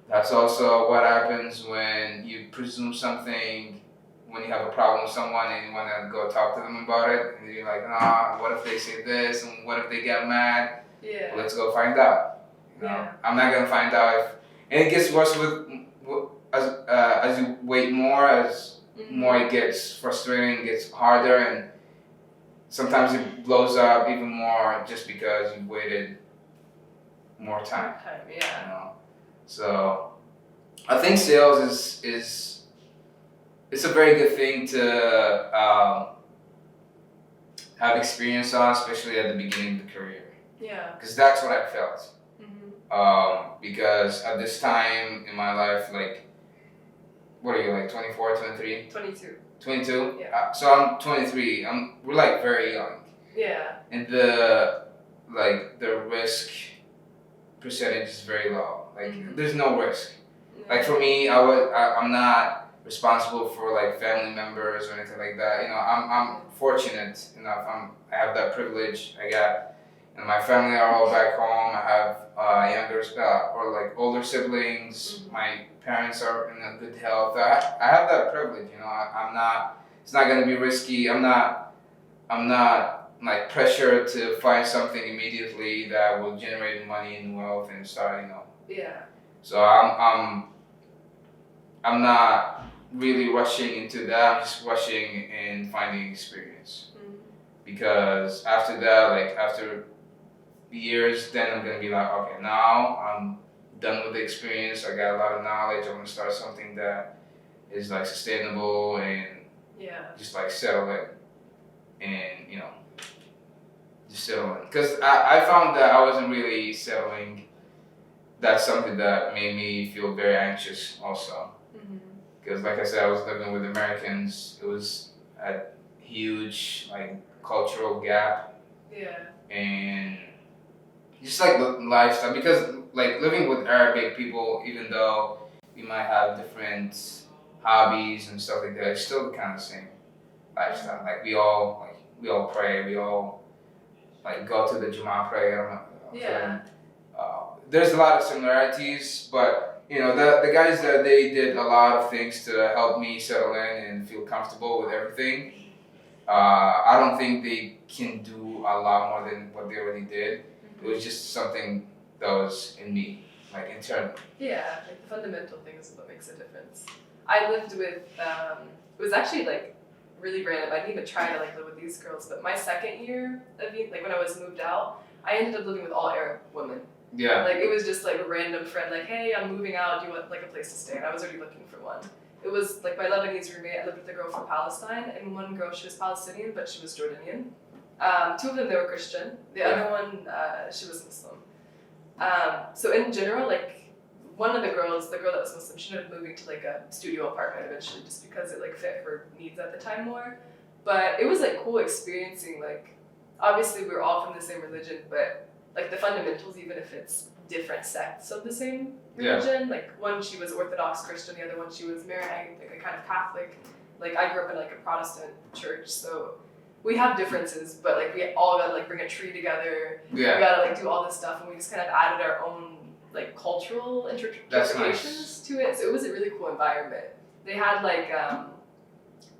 That's also what happens when you presume something. When you have a problem with someone and you want to go talk to them about it, and you're like, what if they say this, and what if they get mad? Yeah. Let's go find out. You know? I'm not gonna find out and it gets worse as you wait more, as more it gets frustrating, it gets harder, and sometimes it blows up even more just because you waited more time. Yeah. You know? So I think sales is it's a very good thing to have experience on, especially at the beginning of the career. Yeah. Because that's what I felt. Because at this time in my life, like, what are you, like 24, 23? 22. 22? Yeah. So I'm 23. We're like very young. Yeah. And the risk percentage is very low. Like there's no risk. Like for me, I'm not responsible for like family members or anything like that. You know, I'm fortunate enough. I have that privilege. I got, my family are all back home. I have younger or like older siblings. My parents are in a good health. I have that privilege. You know, I'm not. It's not gonna be risky. I'm not like pressured to find something immediately that will generate money and wealth and start. You know. Yeah. So I'm not really rushing into that. I'm just rushing in finding experience. Because after that, like after years, then I'm gonna be like, okay, now I'm done with the experience. I got a lot of knowledge. I'm gonna start something that is like sustainable and just like settle it, and just settle in. Because I found that I wasn't really settling. That's something that made me feel very anxious also. Because like I said, I was living with Americans. It was a huge like cultural gap. Yeah. And just like the lifestyle, because like living with Arabic people, even though we might have different hobbies and stuff like that, it's still kind of the same lifestyle. Like we all pray, we all like go to the Jummah prayer. Yeah. There's a lot of similarities, but you know the guys that they did a lot of things to help me settle in and feel comfortable with everything. I don't think they can do a lot more than what they already did. It was just something that was in me, like internal. Yeah, like the fundamental things is what makes a difference. I lived with, it was actually like really random. I didn't even try to like live with these girls, but my second year of being, like when I was moved out, I ended up living with all Arab women. Yeah. Like it was just like a random friend, like, hey, I'm moving out, do you want like a place to stay? And I was already looking for one. It was like my Lebanese roommate. I lived with a girl from Palestine, and one girl, she was Palestinian, but she was Jordanian. Two of them, they were Christian. The other one, she was Muslim. So in general, like one of the girls, the girl that was Muslim, she ended up moving to like a studio apartment eventually, just because it like fit her needs at the time more. But it was like cool experiencing, like obviously we were all from the same religion, but like the fundamentals, even if it's different sects of the same religion. Like one, she was Orthodox Christian, the other one, she was Maronite, like a kind of Catholic. Like I grew up in like a Protestant church, so we have differences, but like we all gotta like bring a tree together. Yeah. We gotta like do all this stuff, and we just kind of added our own like cultural interpretations to it. So it was a really cool environment. They had like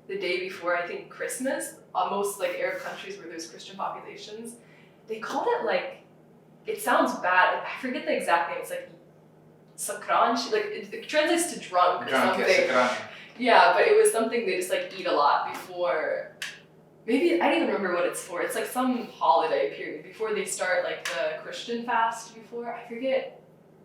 the day before, I think Christmas, most like Arab countries where there's Christian populations, they called it like, it sounds bad. I forget the exact name. It's like sakran. Like it translates to drunk or something. Yeah, but it was something they just like eat a lot before. Maybe I don't even remember what it's for. It's like some holiday period before they start like the Christian fast. Before, I forget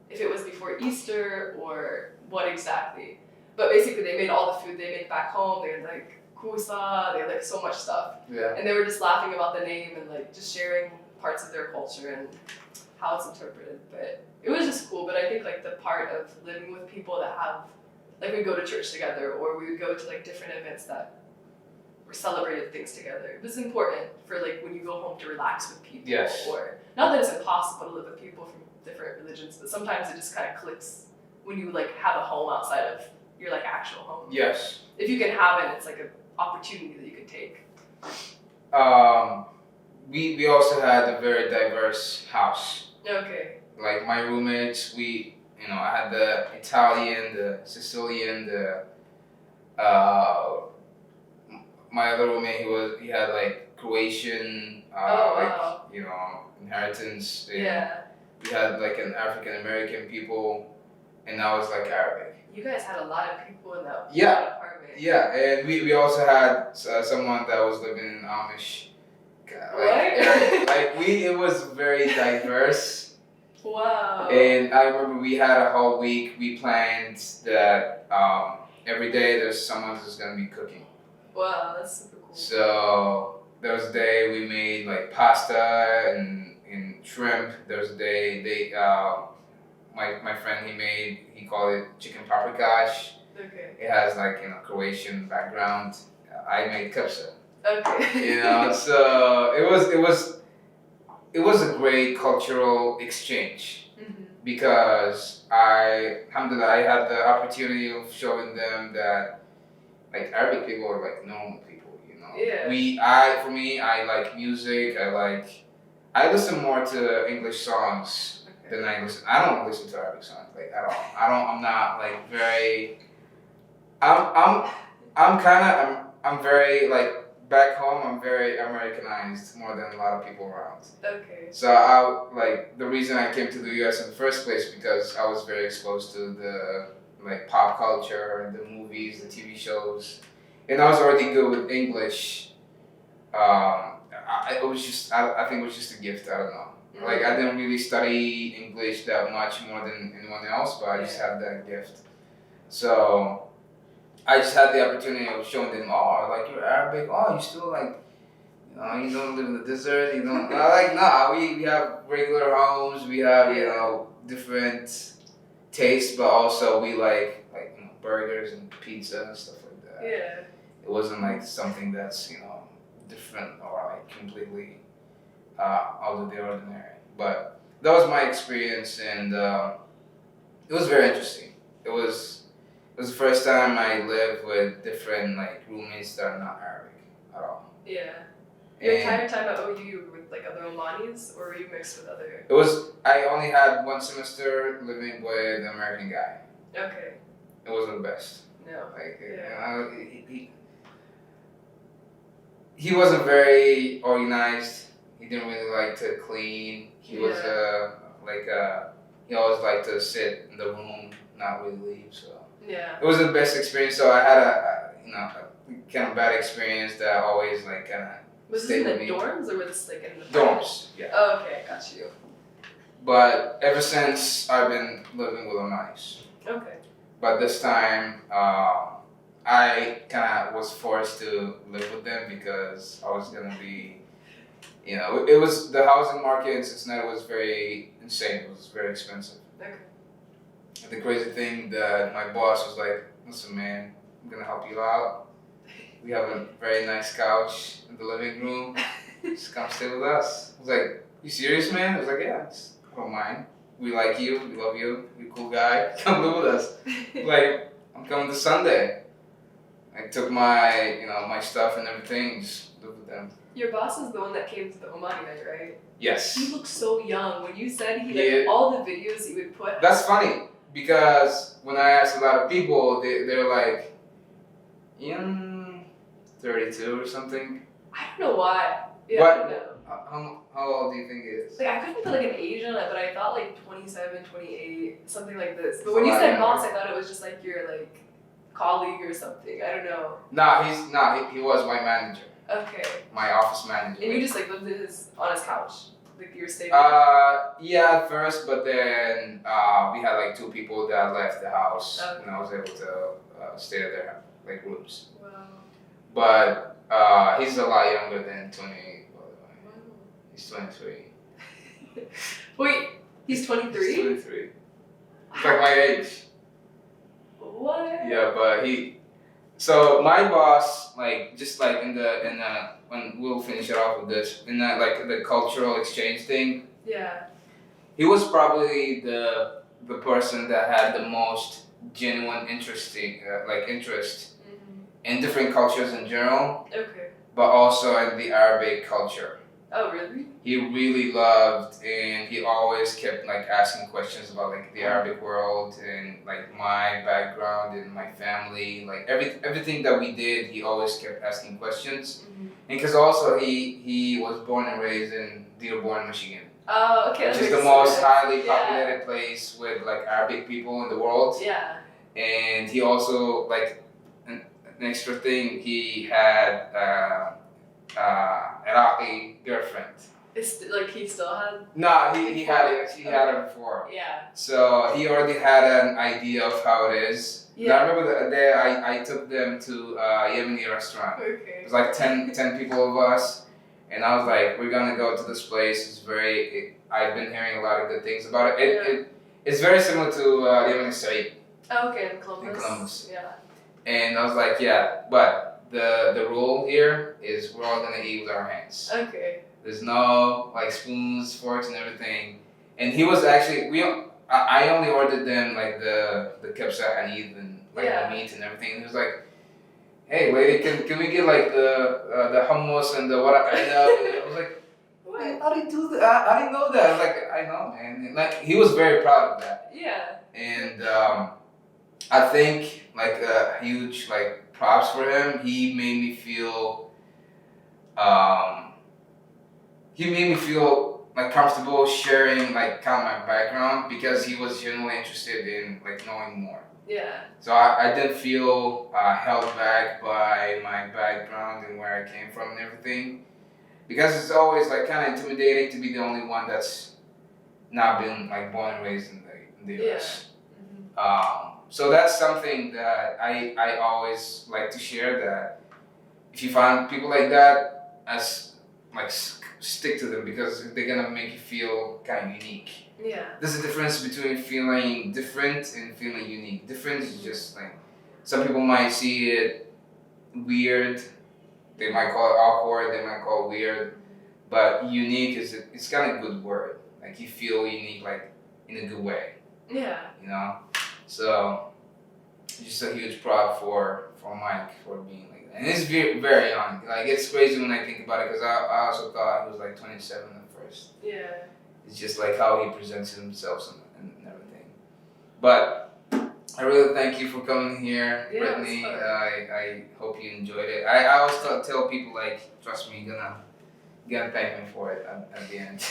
if it was before Easter or what exactly. But basically, they made all the food they make back home. They had like kusa. They had like so much stuff. Yeah. And they were just laughing about the name and like just sharing parts of their culture and how it's interpreted. But it was just cool. But I think like the part of living with people that have, like we go to church together, or we would go to like different events that were celebrated things together. It was important for like when you go home to relax with people. Yes. Or not that it's impossible to live with people from different religions, but sometimes it just kind of clicks when you like have a home outside of your like actual home. Yes. If you can have it, it's like an opportunity that you can take. We also had a very diverse house. Okay. Like my roommates, I had the Italian, the Sicilian, my other roommate, he had like Croatian, wow. inheritance. Yeah. We had like an African American people, and I was like Arabic. You guys had a lot of people in that apartment. Yeah, and we also had someone that was living in Amish. It was very diverse. Wow. And I remember we had a whole week. We planned that every day there's someone who's gonna be cooking. Wow, that's super cool. So there was a day we made like pasta and shrimp. There was a day my friend he called it chicken paprikash. Okay. It has like Croatian background. I made kipsa. Okay. So it was a great cultural exchange. Mm-hmm. Because alhamdulillah, I had the opportunity of showing them that like Arabic people are like normal people, Yeah. I like music. I listen more to English songs than I don't listen to Arabic songs like at all. I'm not like very. I'm very like back home. I'm very Americanized more than a lot of people around. Okay. So the reason I came to the U.S. in the first place because I was very exposed to the like pop culture, the movies, the TV shows, and I was already good with English. I think it was just a gift. I don't know. Mm-hmm. Like I didn't really study English that much more than anyone else, but I just had that gift. So I just had the opportunity of showing them, oh, like you're Arabic, oh, you still like You don't live in the desert. You don't like nah. We have regular homes. We have different tastes, but also we like burgers and pizza and stuff like that. Yeah. It wasn't like something that's different or like completely out of the ordinary. But that was my experience, and it was very interesting. It was the first time I lived with different like roommates that are not Arabic at all. Yeah. Your entire time at OU, you were with like other Omanis, or were you mixed with other? I only had one semester living with an American guy. Okay. It wasn't the best. No. Like Yeah. he wasn't very organized. He didn't really like to clean. He was he always liked to sit in the room, not really leave. So Yeah. it wasn't the best experience. So I had a kind of bad experience that always like kind of. Was this in the dorms or was this like in the dorms? Yeah. Oh, okay, got you. But ever since I've been living with Omanis. Okay. But this time, I kind of was forced to live with them because I was gonna be, it was the housing market in Cincinnati was very insane. It was very expensive. Okay. And the crazy thing that my boss was like, "Listen, man, I'm gonna help you out. We have a very nice couch in the living room. Just come stay with us." I was like, "You serious, man?" I was like, "Yeah, I don't mind. We like you. We love you. You're a cool guy. Come live with us." Like, I'm coming this Sunday. I took my, my stuff and everything, just lived with them. Your boss is the one that came to the Omani night, right? Yes. He looked so young. When you said all the videos he would put. That's funny because when I asked a lot of people, they're like, 32 or something. I don't know why. Yeah, But I don't know. How old do you think it is? Like, I couldn't put like an age on it, but I thought like 27, 28, something like this. But when you said boss, I thought it was just like your like colleague or something. I don't know. He was my manager. Okay. My office manager. And you just like lived on his couch, like you were staying. Yeah, at first, but then we had like 2 people that left the house, and I was able to stay at their like rooms. Wow. But he's a lot younger than 20. He's 23. Wait, he's 23? He's 23. It's like my age. What? Yeah, but so my boss, like, just like in the, when we'll finish it off with this, in that, like, the cultural exchange thing. Yeah. He was probably the person that had the most genuine interest in different cultures in general. Okay. But also in the Arabic culture. Oh, really? He really loved, and he always kept like asking questions about like the Arabic world and like my background and my family, like everything that we did. He always kept asking questions, and because also he was born and raised in Dearborn, Michigan. Oh, okay. Which is the most highly populated place with like Arabic people in the world. Yeah. And he also like an extra thing. He had. Iraqi girlfriend. It's like he still had. No, he had it. He had it before. Yeah. So he already had an idea of how it is. Yeah. I remember the day I took them to a Yemeni restaurant. Okay. It was like 10 people of us, and I was like, we're gonna go to this place. It's I've been hearing a lot of good things about it. It's very similar to Yemeni street. Oh, okay, in Columbus. In Columbus. Yeah. And I was like, yeah, but. The rule here is we're all gonna eat with our hands. Okay. There's no like spoons, forks, and everything. And he was actually I only ordered them like the kebsah hanid and like the meat and everything. And he was like, "Hey, lady, can we get like the hummus and the waraq I was like, "What? How do you do that? I didn't know that." I was like, "I know, man." And, like he was very proud of that. Yeah. And I think like a huge like. Props for him. He made me feel like comfortable sharing like kind of my background because he was genuinely interested in like knowing more. Yeah. So I didn't feel held back by my background and where I came from and everything, because it's always like kind of intimidating to be the only one that's not been like born and raised in the US. Yeah. So that's something that I always like to share, that if you find people like that, as like stick to them because they're gonna make you feel kind of unique. Yeah. There's a difference between feeling different and feeling unique. Different is just like some people might see it weird. They might call it awkward. They might call it weird. But unique it's kind of a good word. Like you feel unique, like in a good way. Yeah. You know. So just a huge prop for Mike for being like that. And it's very, very young. Like it's crazy when I think about it because I also thought he was like 27 at first. Yeah. It's just like how he presents himself and everything. But I really thank you for coming here, Brittany. I hope you enjoyed it. I always tell people like, trust me, you're gonna thank me for it at the end.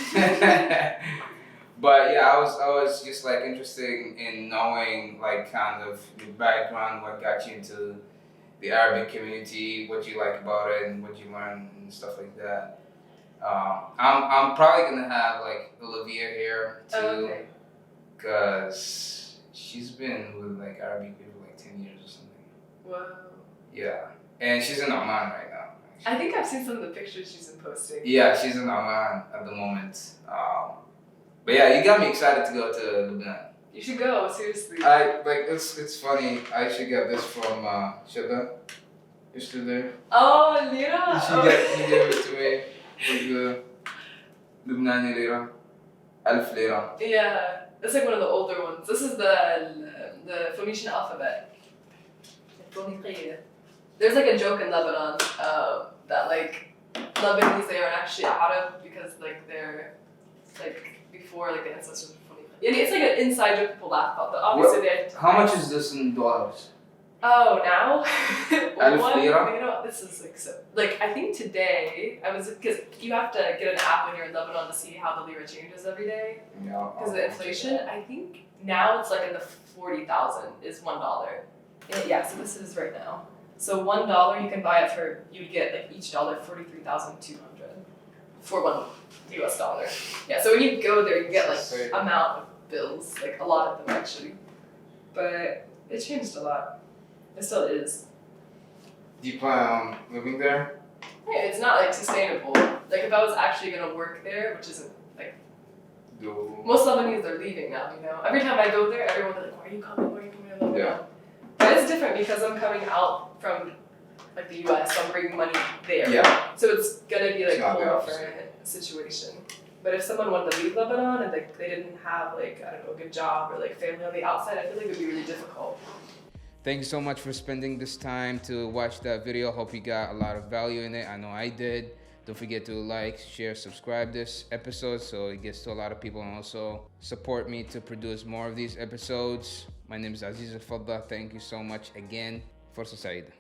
But yeah, I was just like interested in knowing like kind of your background, what got you into the Arabic community, what you like about it, and what you learned and stuff like that. I'm probably gonna have like Olivia here too, because she's been with like Arabic people like 10 years or something. Wow. Yeah, and she's in Oman right now. I think I've seen some of the pictures she's been posting. Yeah, she's in Oman at the moment. But yeah, you got me excited to go to Lebanon. You should go, seriously. It's funny. I actually got this from Shada yesterday. Oh, Lira. She gave it to me. With the Lebanese lira, 1000 lira. Yeah, it's like one of the older ones. This is the Phoenician alphabet. There's like a joke in Lebanon that like Lebanese, they aren't actually Arab because like they're like before like the ancestors were Phoenician. It's like an inside joke people laugh about, but obviously how much is this in dollars? Oh, now? 1000 lira? You know, this is like so. Like I think today because you have to get an app when you're in Lebanon to see how the lira changes every day. Yeah. Because of the inflation, I think now it's like in the 40,000 is $1. Yeah, so this is right now. So $1 you can buy it for, you'd get like each dollar 43,200 for $1. Yeah, so when you go there, you get like amount of bills, like a lot of them actually. But it changed a lot. It still is. Do you plan on living there? Yeah, it's not like sustainable. Like if I was actually gonna work there, which isn't like most Lebanese are leaving now, you know. Every time I go there, everyone's like, why are you coming? Why are you coming to Lebanon? Yeah. But it's different because I'm coming out from like the US, so I'm bringing money there. Yeah. So it's gonna be like a whole the different situation. But if someone wanted to leave Lebanon and like they didn't have like, I don't know, a good job or like family on the outside, I feel like it would be really difficult. Thank you so much for spending this time to watch that video. Hope you got a lot of value in it. I know I did. Don't forget to like, share, subscribe this episode so it gets to a lot of people, and also support me to produce more of these episodes. My name is Aziz Al-Fadda. Thank you so much again. Forza Saida.